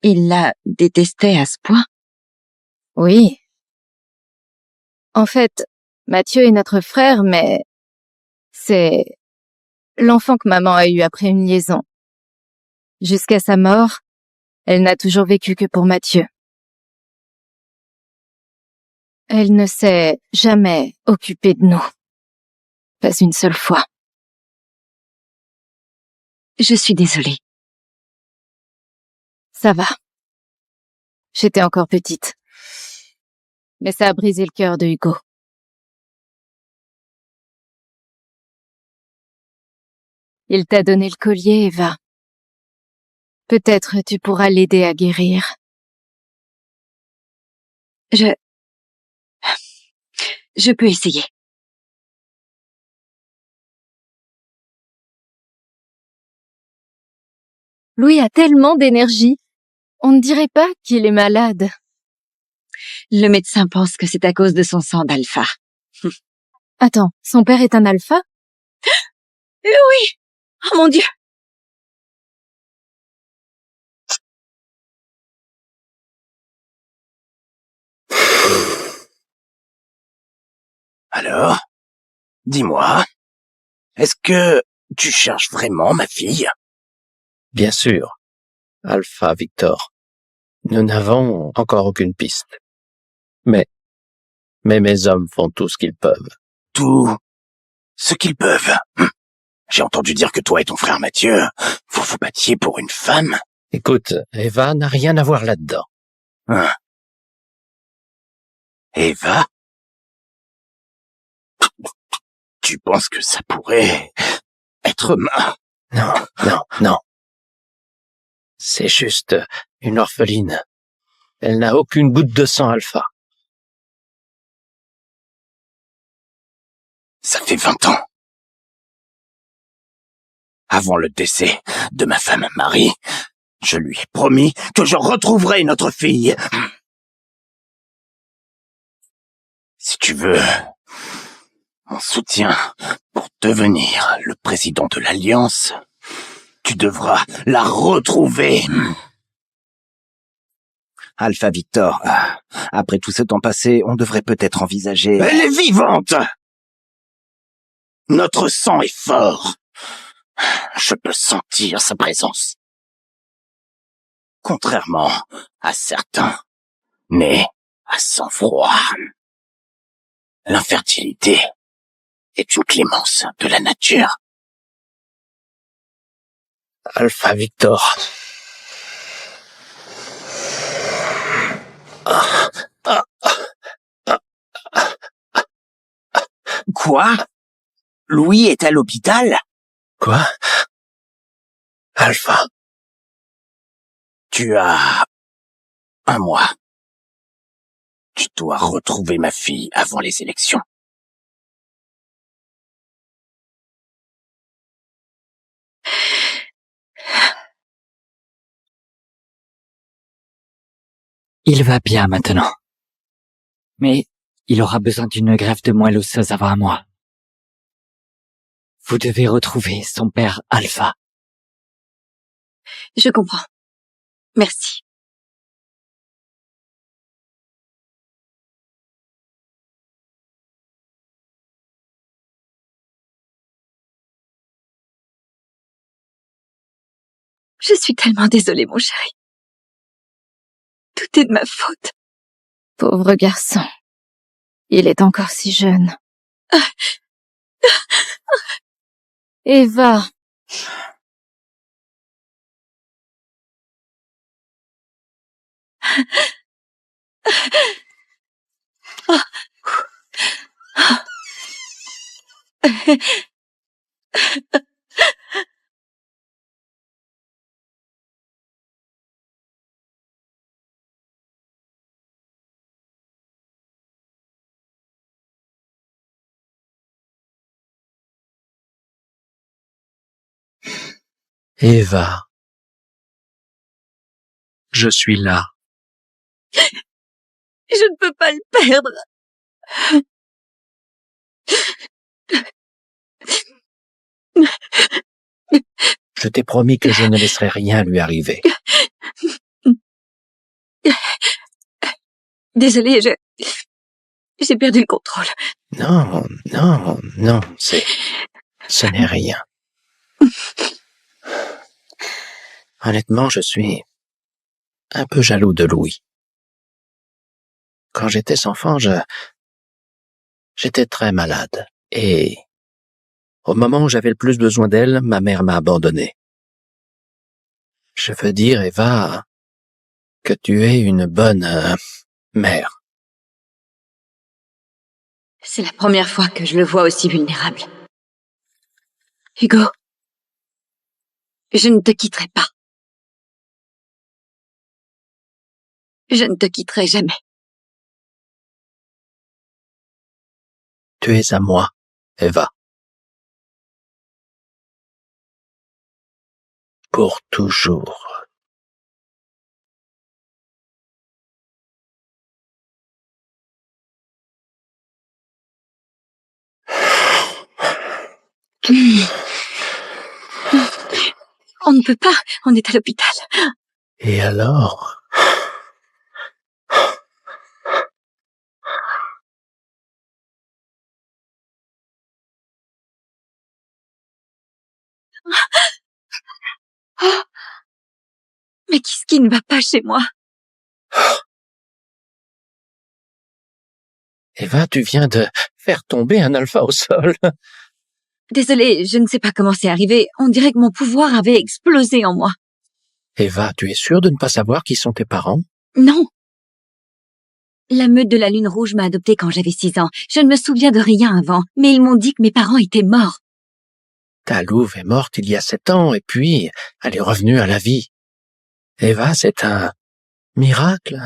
Il la détestait à ce point. Oui. En fait, Mathieu est notre frère, mais c'est l'enfant que maman a eu après une liaison. Jusqu'à sa mort, elle n'a toujours vécu que pour Mathieu. Elle ne s'est jamais occupée de nous. Pas une seule fois. Je suis désolée. Ça va. J'étais encore petite. Mais ça a brisé le cœur de Hugo. Il t'a donné le collier, Eva. Peut-être tu pourras l'aider à guérir. Je peux essayer. Louis a tellement d'énergie. On ne dirait pas qu'il est malade. Le médecin pense que c'est à cause de son sang d'alpha. Attends, son père est un alpha? Oui! Oh mon Dieu! Alors, dis-moi, est-ce que tu cherches vraiment ma fille? Bien sûr. Alpha Victor. Nous n'avons encore aucune piste. Mais mes hommes font tout ce qu'ils peuvent. Tout ce qu'ils peuvent. J'ai entendu dire que toi et ton frère Mathieu, vous vous battiez pour une femme. Écoute, Eva n'a rien à voir là-dedans. Hein. Eva? Tu penses que ça pourrait être ma... Non. C'est juste une orpheline. Elle n'a aucune goutte de sang alpha. Ça fait 20 ans. Avant le décès de ma femme Marie, je lui ai promis que je retrouverais notre fille. Si tu veux mon soutien pour devenir le président de l'Alliance, tu devras la retrouver. Alpha Victor, après tout ce temps passé, on devrait peut-être envisager... Elle est vivante! Notre sang est fort. Je peux sentir sa présence. Contrairement à certains nés à sang-froid. L'infertilité est une clémence de la nature. Alpha Victor. Quoi? Louis est à l'hôpital? Quoi? Alpha. Tu as 1 mois. Tu dois retrouver ma fille avant les élections. Il va bien maintenant. Mais il aura besoin d'une greffe de moelle osseuse avant 1 mois. Vous devez retrouver son père Alpha. Je comprends. Merci. Je suis tellement désolée, mon chéri. Tout est de ma faute. Pauvre garçon. Il est encore si jeune. Eva. Eva. Je suis là. Je ne peux pas le perdre. Je t'ai promis que je ne laisserai rien lui arriver. Désolée, j'ai perdu le contrôle. Non, ce n'est rien. Honnêtement, je suis un peu jaloux de Louis. Quand j'étais enfant, j'étais très malade. Et au moment où j'avais le plus besoin d'elle, ma mère m'a abandonné. Je veux dire, Eva, que tu es une bonne mère. C'est la première fois que je le vois aussi vulnérable. Hugo, je ne te quitterai pas. Je ne te quitterai jamais. Tu es à moi, Eva. Pour toujours. On ne peut pas, on est à l'hôpital. Et alors? Oh, mais qu'est-ce qui ne va pas chez moi? Eva, tu viens de faire tomber un alpha au sol. Désolée, je ne sais pas comment c'est arrivé. On dirait que mon pouvoir avait explosé en moi. Eva, tu es sûre de ne pas savoir qui sont tes parents? Non. La meute de la Lune Rouge m'a adoptée quand j'avais 6 ans. Je ne me souviens de rien avant, mais ils m'ont dit que mes parents étaient morts. Ta louve est morte il y a 7 ans et puis elle est revenue à la vie. Eva, c'est un miracle.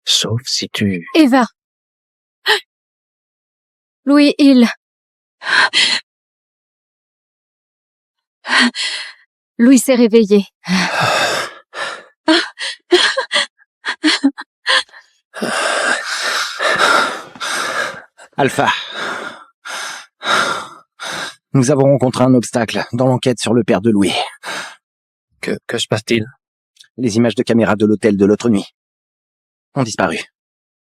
Sauf si tu... Eva. Louis Hill. Louis s'est réveillé. Alpha. Nous avons rencontré un obstacle dans l'enquête sur le père de Louis. Que se passe-t-il? Les images de caméra de l'hôtel de l'autre nuit ont disparu.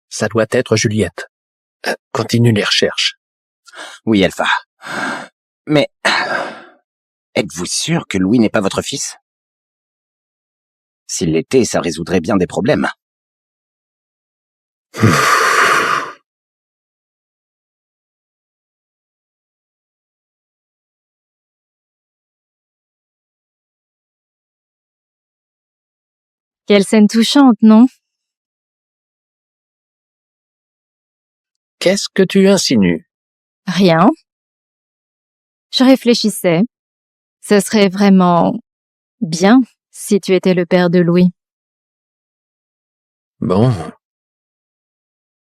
Ça doit être Juliette. Continue les recherches. Oui, Alpha. Mais êtes-vous sûr que Louis n'est pas votre fils? S'il l'était, ça résoudrait bien des problèmes. Quelle scène touchante, non? Qu'est-ce que tu insinues? Rien. Je réfléchissais. Ce serait vraiment bien si tu étais le père de Louis. Bon.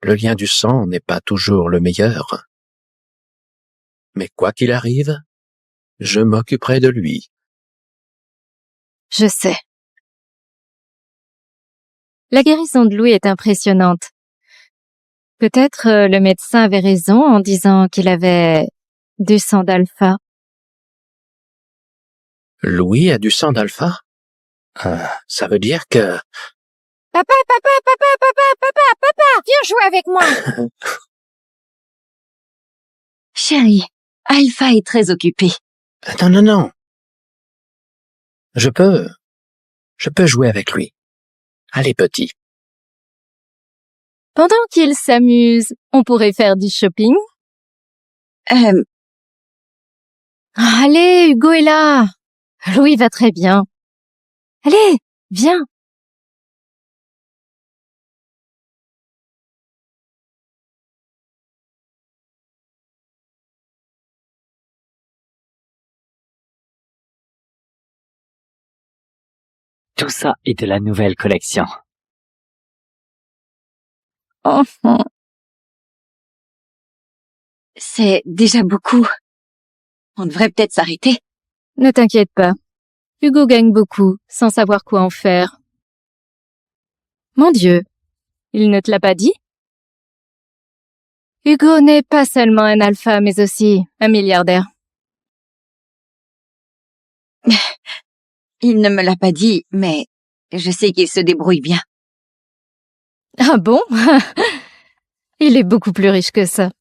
Le lien du sang n'est pas toujours le meilleur. Mais quoi qu'il arrive, je m'occuperai de lui. Je sais. La guérison de Louis est impressionnante. Peut-être le médecin avait raison en disant qu'il avait du sang d'alpha. Louis a du sang d'alpha? Ça veut dire que... Papa, viens jouer avec moi. Chérie, Alpha est très occupé. Non. Je peux jouer avec lui. Allez, petit. Pendant qu'il s'amuse, on pourrait faire du shopping. Allez, Hugo est là. Louis va très bien. Allez, viens. Tout ça est de la nouvelle collection. Oh. C'est déjà beaucoup. On devrait peut-être s'arrêter. Ne t'inquiète pas. Hugo gagne beaucoup, sans savoir quoi en faire. Mon Dieu, il ne te l'a pas dit? Hugo n'est pas seulement un alpha, mais aussi un milliardaire. Il ne me l'a pas dit, mais je sais qu'il se débrouille bien. Ah bon? Il est beaucoup plus riche que ça.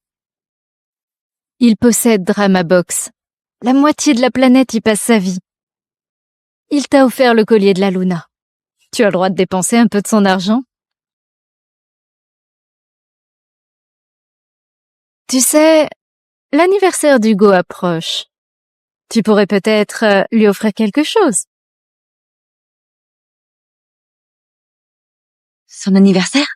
Il possède Dramabox. La moitié de la planète y passe sa vie. Il t'a offert le collier de la Luna. Tu as le droit de dépenser un peu de son argent. Tu sais, l'anniversaire d'Hugo approche. Tu pourrais peut-être lui offrir quelque chose. Son anniversaire?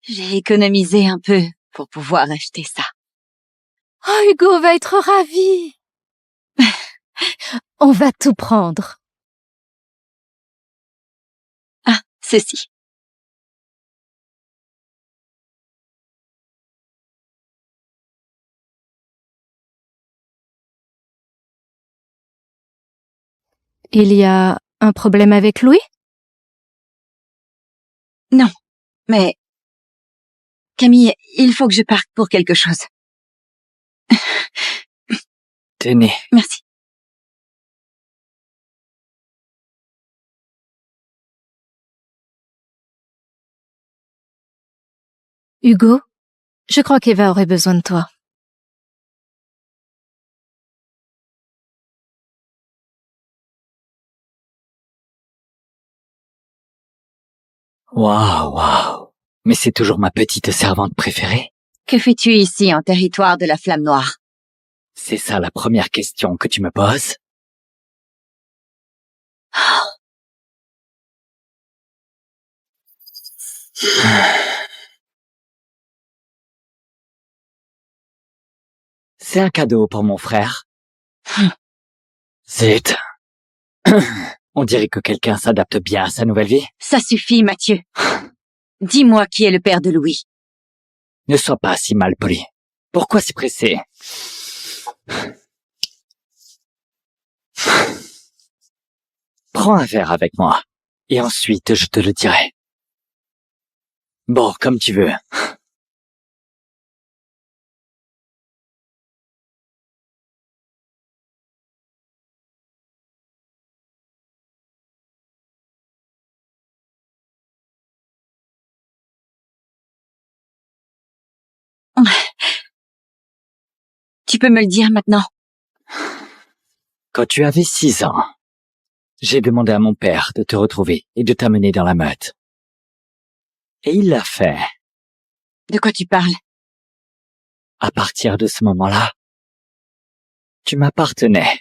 J'ai économisé un peu pour pouvoir acheter ça. Oh, Hugo va être ravi. On va tout prendre. Ah, ceci. Il y a un problème avec Louis? Non, mais... Camille, il faut que je parte pour quelque chose. Tenez. Merci. Hugo, je crois qu'Eva aurait besoin de toi. Waouh. Mais c'est toujours ma petite servante préférée. Que fais-tu ici en territoire de la Flamme Noire? C'est ça la première question que tu me poses? C'est un cadeau pour mon frère. Zut. On dirait que quelqu'un s'adapte bien à sa nouvelle vie. Ça suffit, Mathieu. Dis-moi qui est le père de Louis. Ne sois pas si mal poli. Pourquoi si pressé? Prends un verre avec moi, et ensuite je te le dirai. Bon, comme tu veux. Tu peux me le dire maintenant? Quand tu avais 6 ans, j'ai demandé à mon père de te retrouver et de t'amener dans la meute. Et il l'a fait. De quoi tu parles? À partir de ce moment-là, tu m'appartenais.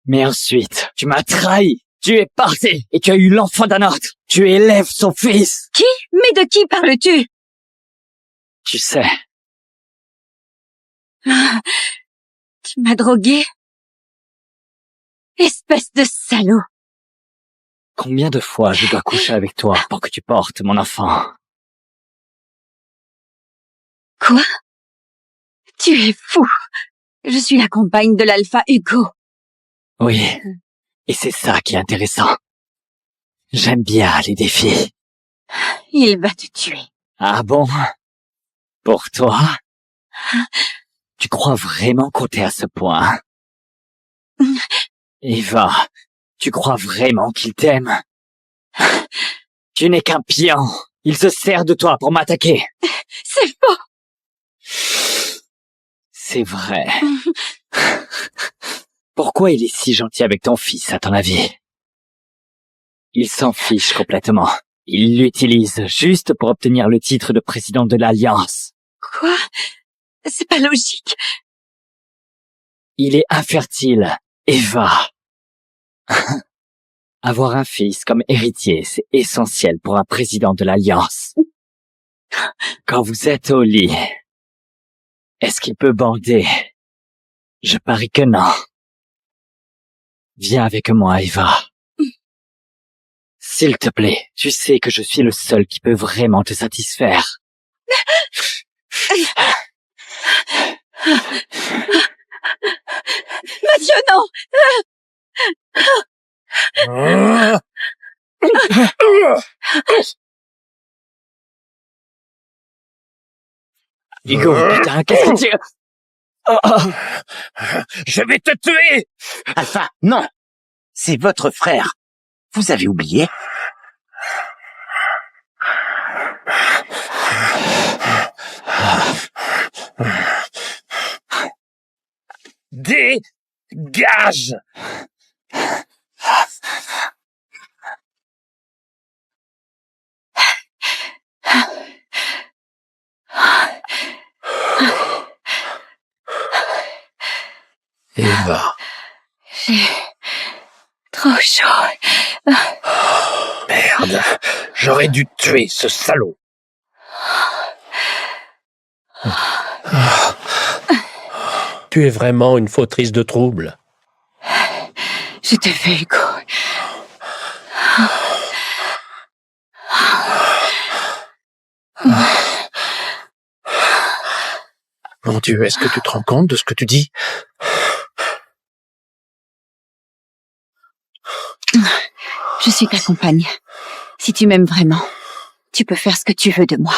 Mais ensuite, tu m'as trahi. Tu es parti et tu as eu l'enfant d'un autre. Tu élèves son fils. Qui? Mais de qui parles-tu? Tu sais, Tu m'as drogué? Espèce de salaud! combien de fois je dois coucher avec toi pour que tu portes mon enfant? Quoi? Tu es fou! Je suis la compagne de l'alpha Hugo. Oui, et c'est ça qui est intéressant. J'aime bien les défis. Il va te tuer. Ah bon? Pour toi? Tu crois vraiment compter à ce point? Eva, tu crois vraiment qu'il t'aime? Tu n'es qu'un pion. Il se sert de toi pour m'attaquer. C'est faux! C'est vrai. Pourquoi il est si gentil avec ton fils, à ton avis? Il s'en fiche complètement. Il l'utilise juste pour obtenir le titre de président de l'Alliance. Quoi? C'est pas logique. Il est infertile, Eva. Avoir un fils comme héritier, c'est essentiel pour un président de l'Alliance. Quand vous êtes au lit, est-ce qu'il peut bander? Je parie que non. Viens avec moi, Eva. S'il te plaît, tu sais que je suis le seul qui peut vraiment te satisfaire. Mathieu, non! Hugo, putain, qu'est-ce que tu... Oh, oh. Je vais te tuer! Alpha, non! C'est votre frère. Vous avez oublié? Dégage! Eva. J'ai trop chaud. Merde. J'aurais dû tuer ce salaud. Tu es vraiment une fautrice de trouble. Je te veux, Hugo. Mon Dieu, est-ce que tu te rends compte de ce que tu dis? Je suis ta compagne. Si tu m'aimes vraiment, tu peux faire ce que tu veux de moi.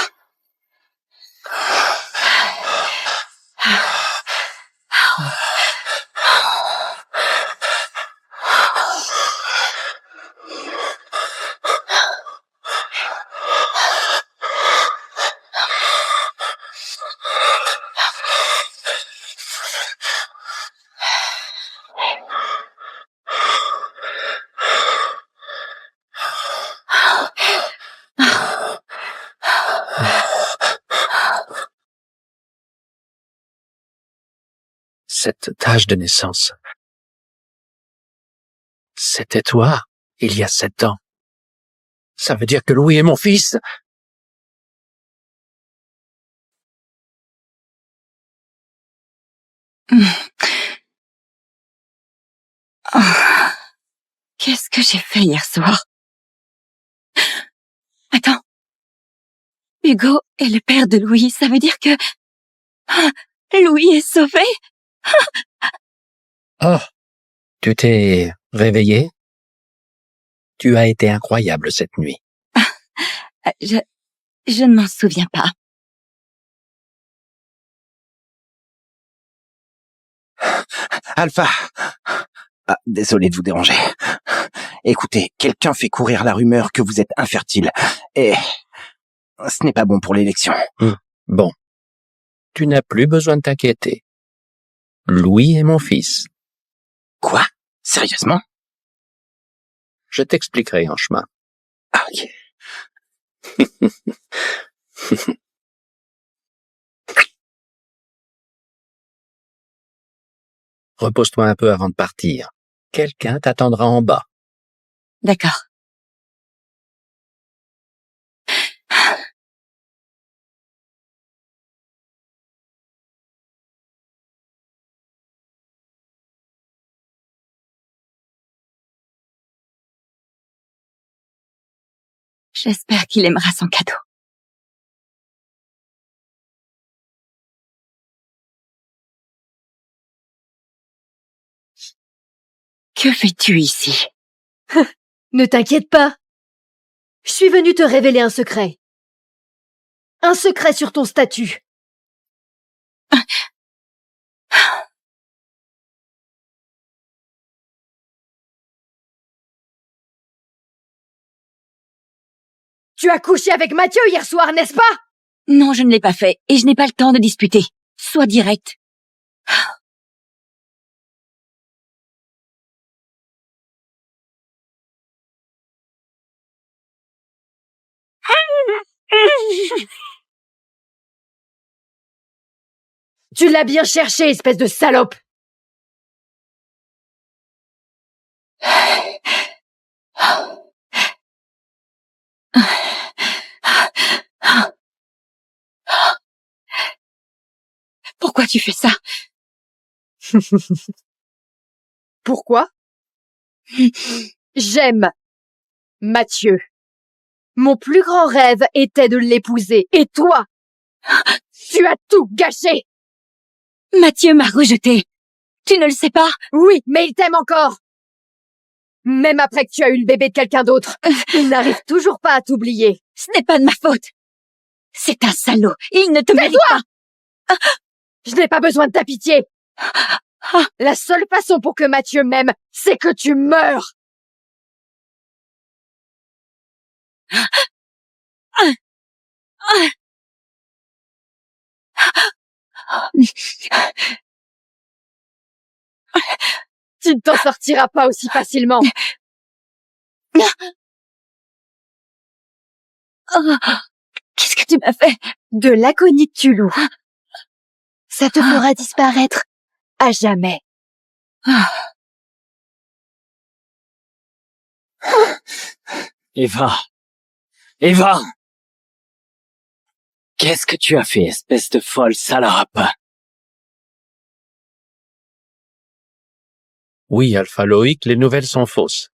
Cette tache de naissance. C'était toi, il y a 7 ans. Ça veut dire que Louis est mon fils? Oh, qu'est-ce que j'ai fait hier soir? Attends. Hugo est le père de Louis, ça veut dire que... Louis est sauvé? Oh, tu t'es réveillé? Tu as été incroyable cette nuit. Je ne m'en souviens pas. Alpha! Ah, désolé de vous déranger. Écoutez, quelqu'un fait courir la rumeur que vous êtes infertile. Et ce n'est pas bon pour l'élection. Bon. Tu n'as plus besoin de t'inquiéter. Louis est mon fils. Quoi? Sérieusement? Je t'expliquerai en chemin. Ah, ok. Repose-toi un peu avant de partir. Quelqu'un t'attendra en bas. D'accord. J'espère qu'il aimera son cadeau. Que fais-tu ici? Ne t'inquiète pas. Je suis venue te révéler un secret. Un secret sur ton statut. Tu as couché avec Mathieu hier soir, n'est-ce pas? Non, je ne l'ai pas fait, et je n'ai pas le temps de disputer. Sois direct. Tu l'as bien cherché, espèce de salope. Pourquoi tu fais ça? Pourquoi? J'aime Mathieu. Mon plus grand rêve était de l'épouser. Et toi, tu as tout gâché. Mathieu m'a rejeté. Tu ne le sais pas? Oui, mais il t'aime encore. Même après que tu as eu le bébé de quelqu'un d'autre, il n'arrive toujours pas à t'oublier. Ce n'est pas de ma faute. C'est un salaud. Il ne te mérite pas. Je n'ai pas besoin de ta pitié. La seule façon pour que Mathieu m'aime, c'est que tu meurs. Tu ne t'en sortiras pas aussi facilement. Qu'est-ce que tu m'as fait? De l'aconite tu loup. Ça te fera disparaître à jamais. Eva! Eva! Qu'est-ce que tu as fait, espèce de folle salope? Oui, Alpha Loïc, les nouvelles sont fausses.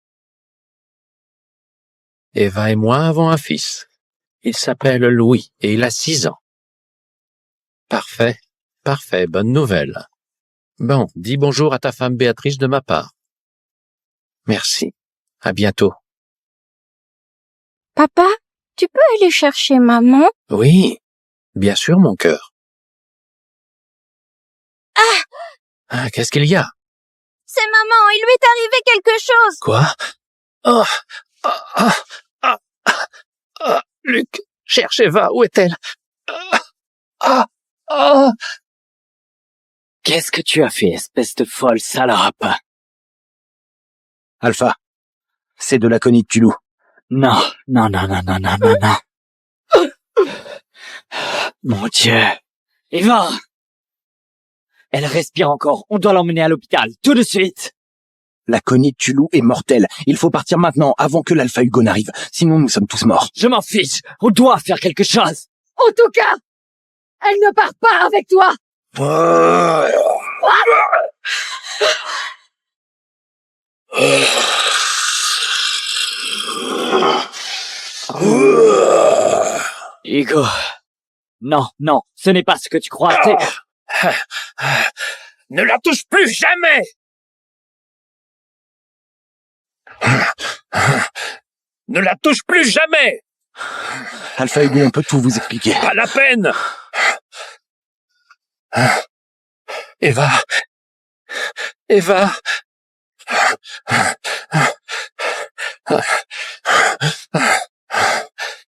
Eva et moi avons un fils. Il s'appelle Louis et il a 6 ans. Parfait, parfait, bonne nouvelle. Bon, dis bonjour à ta femme Béatrice de ma part. Merci. À bientôt. Papa, tu peux aller chercher maman? Oui, bien sûr, mon cœur. Ah, qu'est-ce qu'il y a? C'est maman, il lui est arrivé quelque chose. Quoi? Oh, Luc, cherche Eva, où est-elle? Qu'est-ce que tu as fait, espèce de folle salope? Alpha, c'est de l'aconite tu loup. Non. Mon Dieu. Eva! Elle respire encore. On doit l'emmener à l'hôpital, tout de suite. L'aconite tu loup est mortel. Il faut partir maintenant, avant que l'Alpha Hugo n'arrive. Sinon, nous sommes tous morts. Je m'en fiche. On doit faire quelque chose. En tout cas, elle ne part pas avec toi. Hugo. Non, ce n'est pas ce que tu crois. Ne la touche plus jamais! Ne la touche plus jamais! Alpha Hugo, on peut tout vous expliquer. Pas la peine! Eva!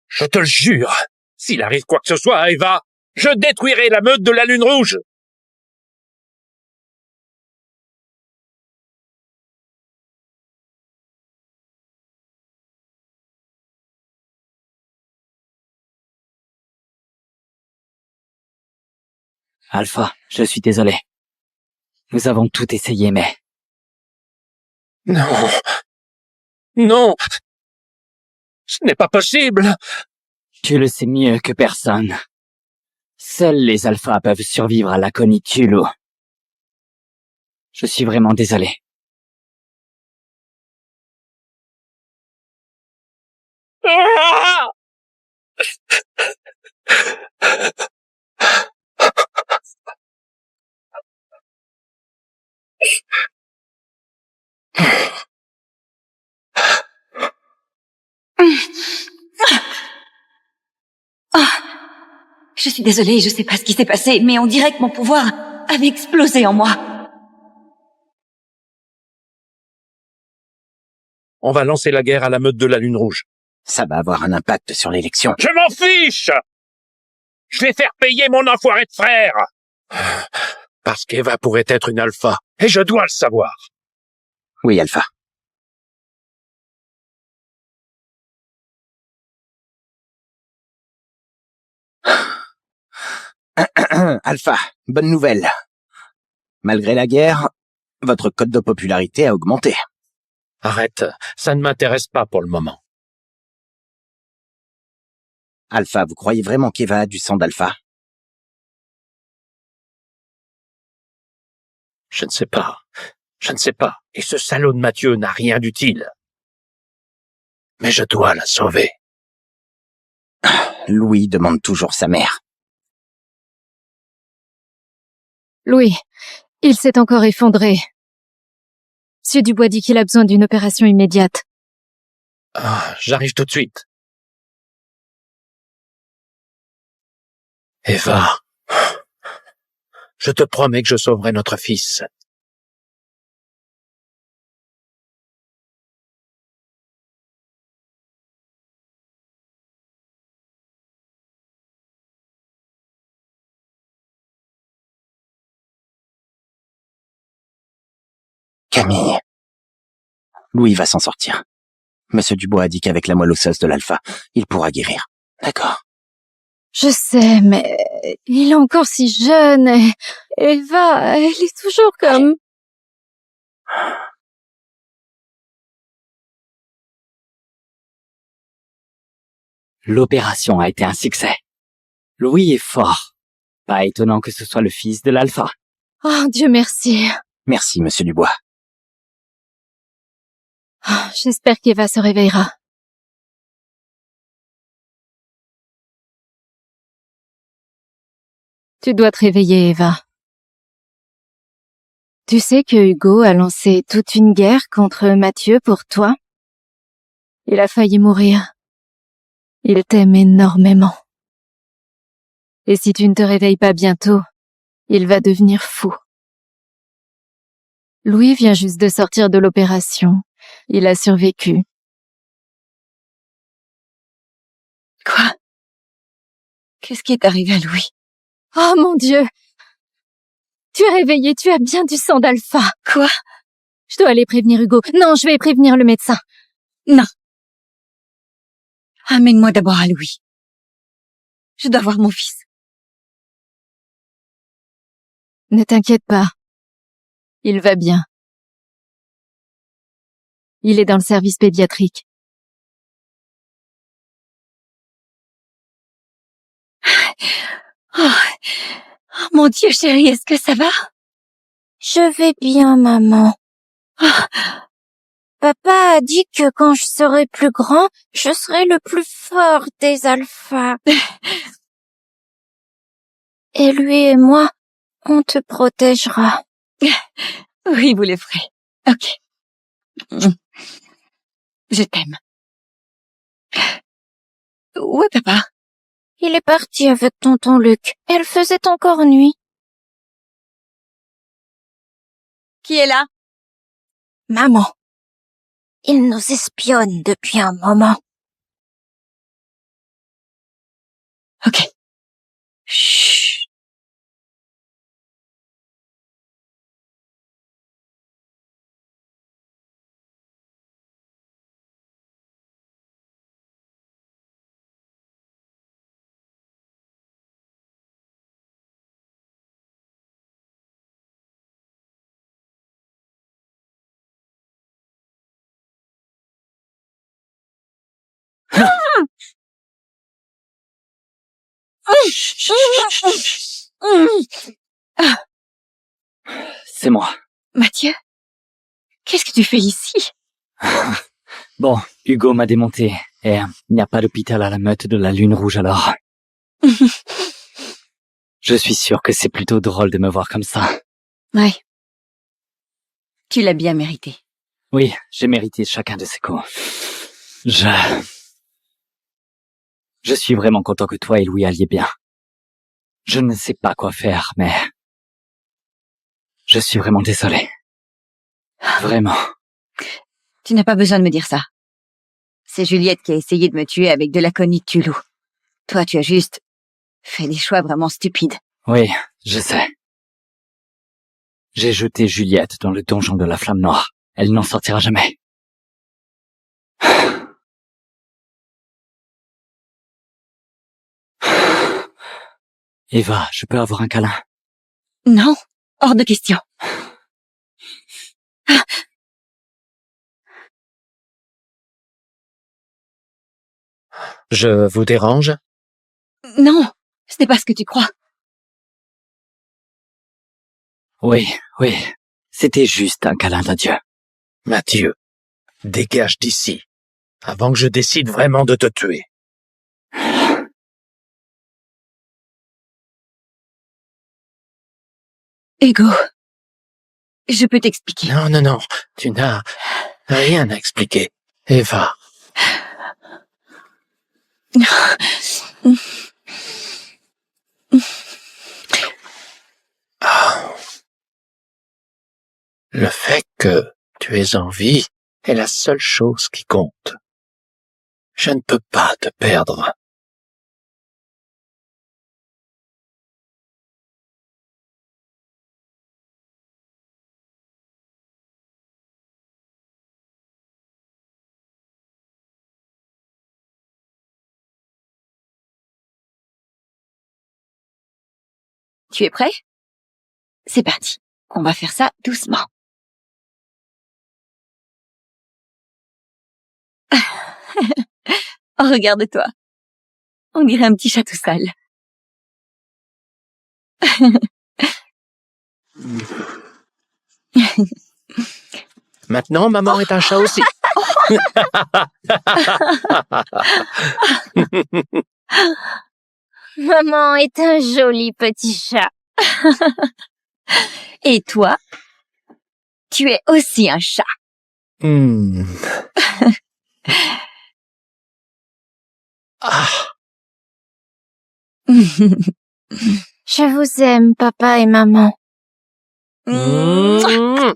Je te le jure, s'il arrive quoi que ce soit à Eva, je détruirai la meute de la Lune Rouge! Alpha, je suis désolé. Nous avons tout essayé, mais... Non! Ce n'est pas possible! Tu le sais mieux que personne. Seuls les alphas peuvent survivre à l'aconite tu loup. Je suis vraiment désolé. Ah! Je suis désolée, je sais pas ce qui s'est passé, mais on dirait que mon pouvoir avait explosé en moi. On va lancer la guerre à la meute de la Lune Rouge. Ça va avoir un impact sur l'élection. Je m'en fiche! Je vais faire payer mon enfoiré de frère! Parce qu'Eva pourrait être une alpha, et je dois le savoir. Oui, Alpha. Alpha, bonne nouvelle. Malgré la guerre, votre cote de popularité a augmenté. Arrête, ça ne m'intéresse pas pour le moment. Alpha, vous croyez vraiment qu'Eva a du sang d'Alpha? Je ne sais pas. Et ce salaud de Mathieu n'a rien d'utile. Mais je dois la sauver. Louis demande toujours sa mère. Louis, il s'est encore effondré. Monsieur Dubois dit qu'il a besoin d'une opération immédiate. Ah, j'arrive tout de suite. Eva, Je te promets que je sauverai notre fils. Camille. Louis va s'en sortir. Monsieur Dubois a dit qu'avec la moelle osseuse de l'alpha, il pourra guérir. D'accord. Je sais, mais il est encore si jeune et Eva, elle est toujours comme... L'opération a été un succès. Louis est fort. Pas étonnant que ce soit le fils de l'alpha. Oh, Dieu merci. Merci, monsieur Dubois. Oh, j'espère qu'Eva se réveillera. Tu dois te réveiller, Eva. Tu sais que Hugo a lancé toute une guerre contre Mathieu pour toi? Il a failli mourir. Il t'aime énormément. Et si tu ne te réveilles pas bientôt, il va devenir fou. Louis vient juste de sortir de l'opération. Il a survécu. Quoi? Qu'est-ce qui est arrivé à Louis? Oh mon Dieu! Tu es réveillé, tu as bien du sang d'alpha. Quoi? Je dois aller prévenir Hugo. Non, je vais prévenir le médecin. Non. Amène-moi d'abord à Louis. Je dois voir mon fils. Ne t'inquiète pas. Il va bien. Il est dans le service pédiatrique. Oh, mon Dieu, chérie, est-ce que ça va? Je vais bien, maman. Papa a dit que quand je serai plus grand, je serai le plus fort des alphas. Et lui et moi, on te protégera. Oui, vous les ferez. Ok. Je t'aime. Où est papa? Il est parti avec tonton Luc. Elle faisait encore nuit. Qui est là? Maman. Il nous espionne depuis un moment. Ok. Chut. C'est moi. Mathieu? Qu'est-ce que tu fais ici? Bon, Hugo m'a démonté et il n'y a pas d'hôpital à la meute de la Lune Rouge alors. Je suis sûr que c'est plutôt drôle de me voir comme ça. Ouais. Tu l'as bien mérité. Oui, j'ai mérité chacun de ces coups. Je suis vraiment content que toi et Louis alliez bien. Je ne sais pas quoi faire, mais je suis vraiment désolé. Vraiment. Tu n'as pas besoin de me dire ça. C'est Juliette qui a essayé de me tuer avec de l'aconite Tulou. Toi, tu as juste fait des choix vraiment stupides. Oui, je sais. J'ai jeté Juliette dans le donjon de la Flamme Noire. Elle n'en sortira jamais. Eva, je peux avoir un câlin? Non, hors de question. Je vous dérange? Non, ce n'est pas ce que tu crois. Oui, c'était juste un câlin d'adieu. Mathieu, dégage d'ici, avant que je décide vraiment de te tuer. Hugo, je peux t'expliquer. Non, tu n'as rien à expliquer. Eva. Le fait que tu aies envie est la seule chose qui compte. Je ne peux pas te perdre. Tu es prêt? C'est parti. On va faire ça doucement. Oh, regarde-toi. On dirait un petit chat tout sale. Maintenant, maman est un chat aussi. Maman est un joli petit chat. Et toi? Tu es aussi un chat. Hmm. Ah. Je vous aime, papa et maman. Hmm.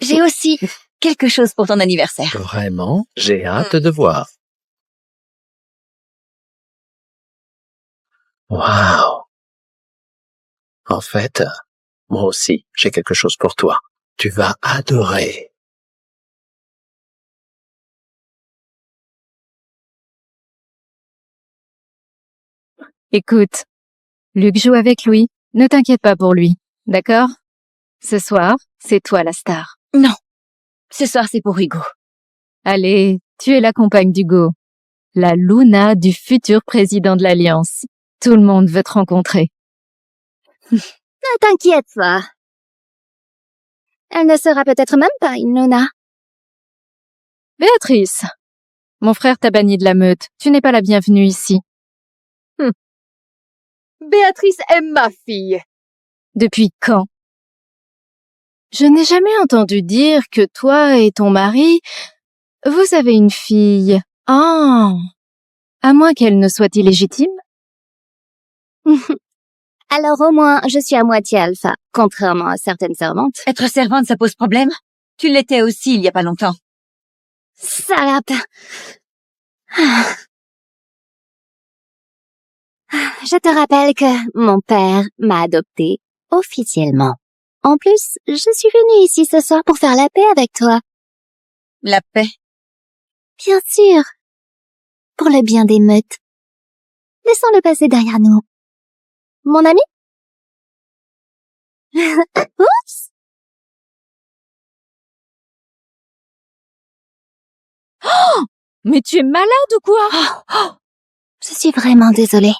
J'ai aussi quelque chose pour ton anniversaire. Vraiment, j'ai hâte de voir. Waouh. En fait, moi aussi, j'ai quelque chose pour toi. Tu vas adorer. Écoute, Luc joue avec Louis. Ne t'inquiète pas pour lui, d'accord? Ce soir, c'est toi la star. Non. Ce soir, c'est pour Hugo. Allez, tu es la compagne d'Hugo. La Luna du futur président de l'Alliance. Tout le monde veut te rencontrer. Ne t'inquiète pas. Elle ne sera peut-être même pas une Luna. Béatrice, mon frère t'a banni de la meute. Tu n'es pas la bienvenue ici. Béatrice aime ma fille. Depuis quand? Je n'ai jamais entendu dire que toi et ton mari, vous avez une fille. Ah, à moins qu'elle ne soit illégitime. Alors au moins, je suis à moitié alpha, contrairement à certaines servantes. Être servante, ça pose problème? Tu l'étais aussi il y a pas longtemps. Salope. Je te rappelle que mon père m'a adoptée officiellement. En plus, je suis venue ici ce soir pour faire la paix avec toi. La paix. Bien sûr. Pour le bien des meutes. Laissons le passé derrière nous. Mon ami? Oups! Mais tu es malade ou quoi? Je suis vraiment désolée.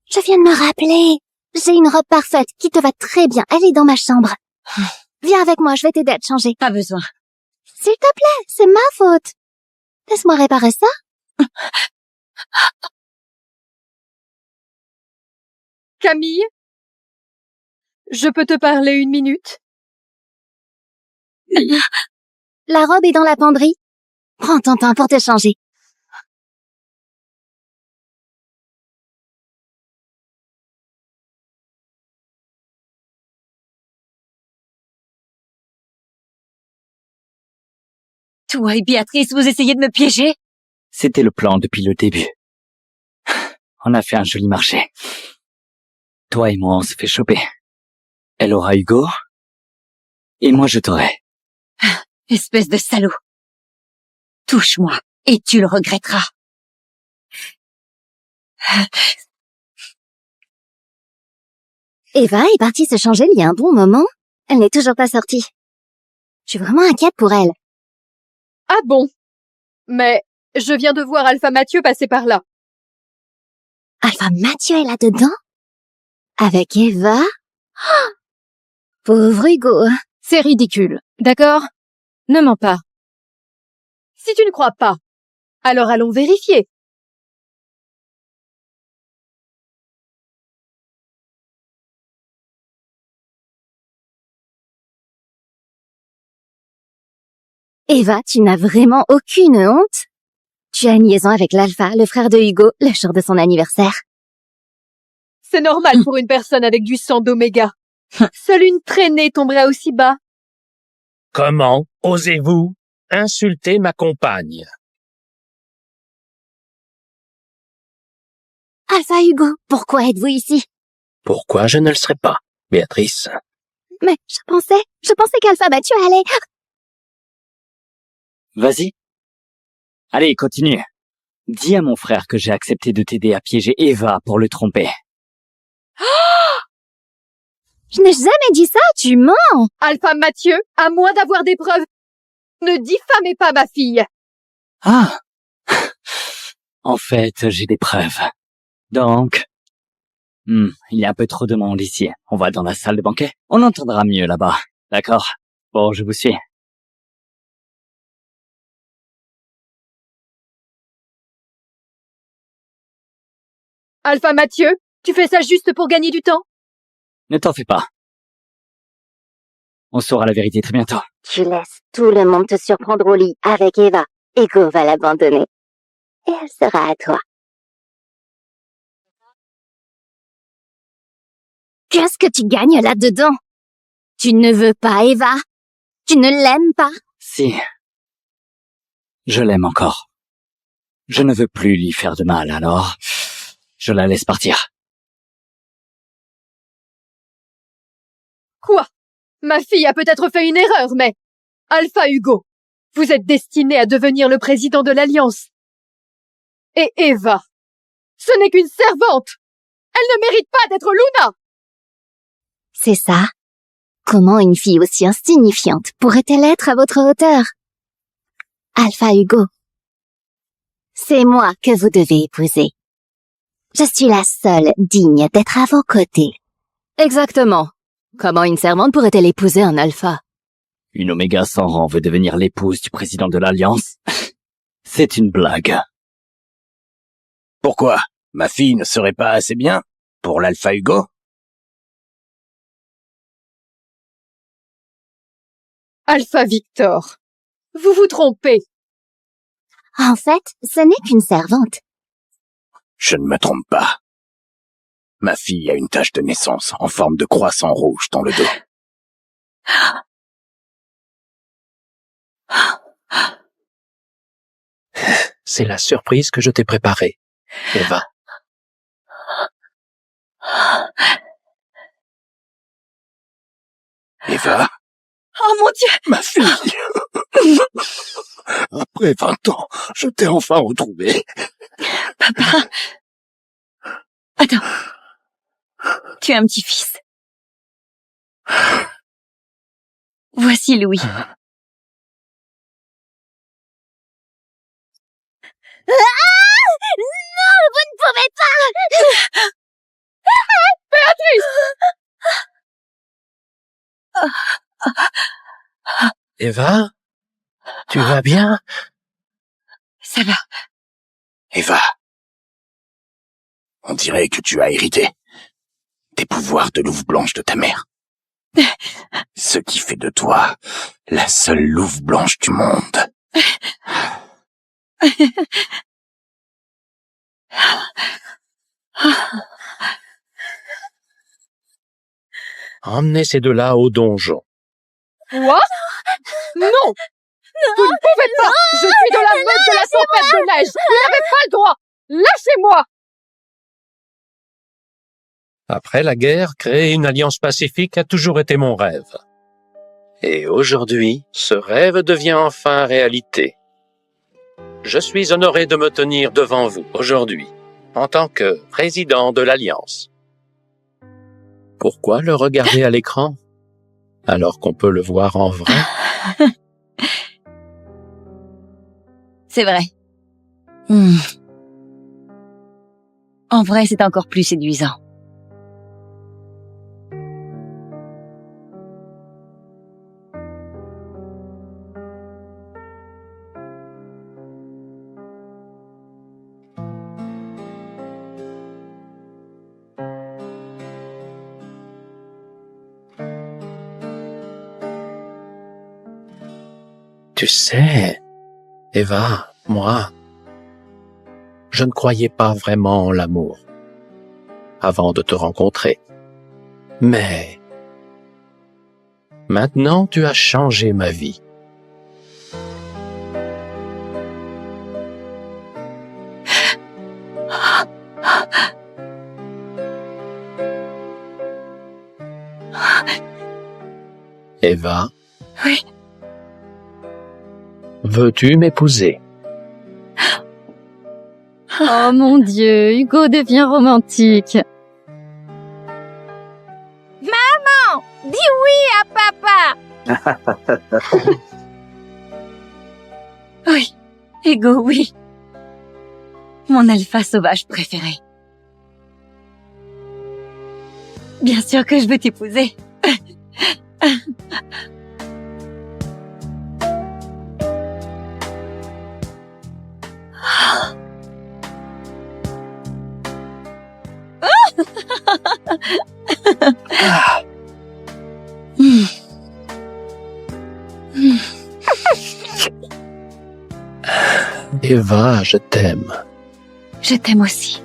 Je viens de me rappeler. J'ai une robe parfaite qui te va très bien. Elle est dans ma chambre. Viens avec moi, je vais t'aider à te changer. Pas besoin. S'il te plaît, c'est ma faute. Laisse-moi réparer ça. Camille, je peux te parler une minute? La robe est dans la penderie. Prends ton temps pour te changer. Toi et Béatrice, vous essayez de me piéger? C'était le plan depuis le début. On a fait un joli marché. Toi et moi, on se fait choper. Elle aura Hugo, et moi je t'aurai. Espèce de salaud. Touche-moi, et tu le regretteras. Eva est partie se changer il y a un bon moment. Elle n'est toujours pas sortie. Je suis vraiment inquiète pour elle. Ah bon? Mais je viens de voir Alpha Mathieu passer par là. Alpha Mathieu est là-dedans? Avec Eva? Oh, pauvre Hugo. C'est ridicule, d'accord? Ne mens pas. Si tu ne crois pas, alors allons vérifier. Eva, tu n'as vraiment aucune honte? Tu as une liaison avec l'Alpha, le frère de Hugo, le jour de son anniversaire. C'est normal pour une personne avec du sang d'oméga. Seule une traînée tomberait aussi bas. Comment osez-vous insulter ma compagne? Alpha Hugo, pourquoi êtes-vous ici? Pourquoi je ne le serais pas, Béatrice? Mais je pensais qu'Alpha Mathieu allait... Vas-y. Allez, continue. Dis à mon frère que j'ai accepté de t'aider à piéger Eva pour le tromper. Je n'ai jamais dit ça, tu mens! Alpha Mathieu, à moins d'avoir des preuves, ne diffamez pas ma fille. Ah. En fait, j'ai des preuves. Donc... il y a un peu trop de monde ici. On va dans la salle de banquet. On entendra mieux là-bas. D'accord? Bon, je vous suis. Alpha Mathieu, tu fais ça juste pour gagner du temps? Ne t'en fais pas. On saura la vérité très bientôt. Tu laisses tout le monde te surprendre au lit avec Eva. Ego va l'abandonner. Et elle sera à toi. Qu'est-ce que tu gagnes là-dedans? Tu ne veux pas Eva? Tu ne l'aimes pas? Si. Je l'aime encore. Je ne veux plus lui faire de mal, alors... je la laisse partir. Quoi? Ma fille a peut-être fait une erreur, mais... Alpha Hugo, vous êtes destiné à devenir le président de l'Alliance. Et Eva, ce n'est qu'une servante. Elle ne mérite pas d'être Luna. C'est ça? Comment une fille aussi insignifiante pourrait-elle être à votre hauteur? Alpha Hugo, c'est moi que vous devez épouser. Je suis la seule digne d'être à vos côtés. Exactement. Comment une servante pourrait-elle épouser un alpha? Une Oméga sans rang veut devenir l'épouse du président de l'Alliance? C'est une blague. Pourquoi? Ma fille ne serait pas assez bien pour l'Alpha Hugo? Alpha Victor, vous vous trompez. En fait, ce n'est qu'une servante. Je ne me trompe pas. Ma fille a une tache de naissance en forme de croissant rouge dans le dos. C'est la surprise que je t'ai préparée, Eva. Eva? Oh mon Dieu! Ma fille! Après 20 ans, je t'ai enfin retrouvée. Papa! Attends. Tu as un petit-fils. Voici Louis. Non, vous ne pouvez pas! Eva? Tu vas bien? Ça va. Eva, on dirait que tu as hérité des pouvoirs de louve blanche de ta mère. Ce qui fait de toi la seule louve blanche du monde. Emmenez ces deux-là au donjon. Quoi? Non! Vous ne pouvez pas! Je suis dans la meute de la tempête de neige! Vous n'avez pas le droit! Lâchez-moi! Après la guerre, créer une alliance pacifique a toujours été mon rêve. Et aujourd'hui, ce rêve devient enfin réalité. Je suis honoré de me tenir devant vous aujourd'hui, en tant que président de l'Alliance. Pourquoi le regarder à l'écran, alors qu'on peut le voir en vrai? C'est vrai. En vrai, c'est encore plus séduisant. Tu sais, Eva, moi, je ne croyais pas vraiment en l'amour. avant de te rencontrer. Mais maintenant, tu as changé ma vie. Eva? Oui. Veux-tu m'épouser? Oh mon Dieu, Hugo devient romantique. Maman, dis oui à papa. Oui, Hugo, oui. Mon alpha sauvage préféré. Bien sûr que je veux t'épouser. Eva, je t'aime. Je t'aime aussi.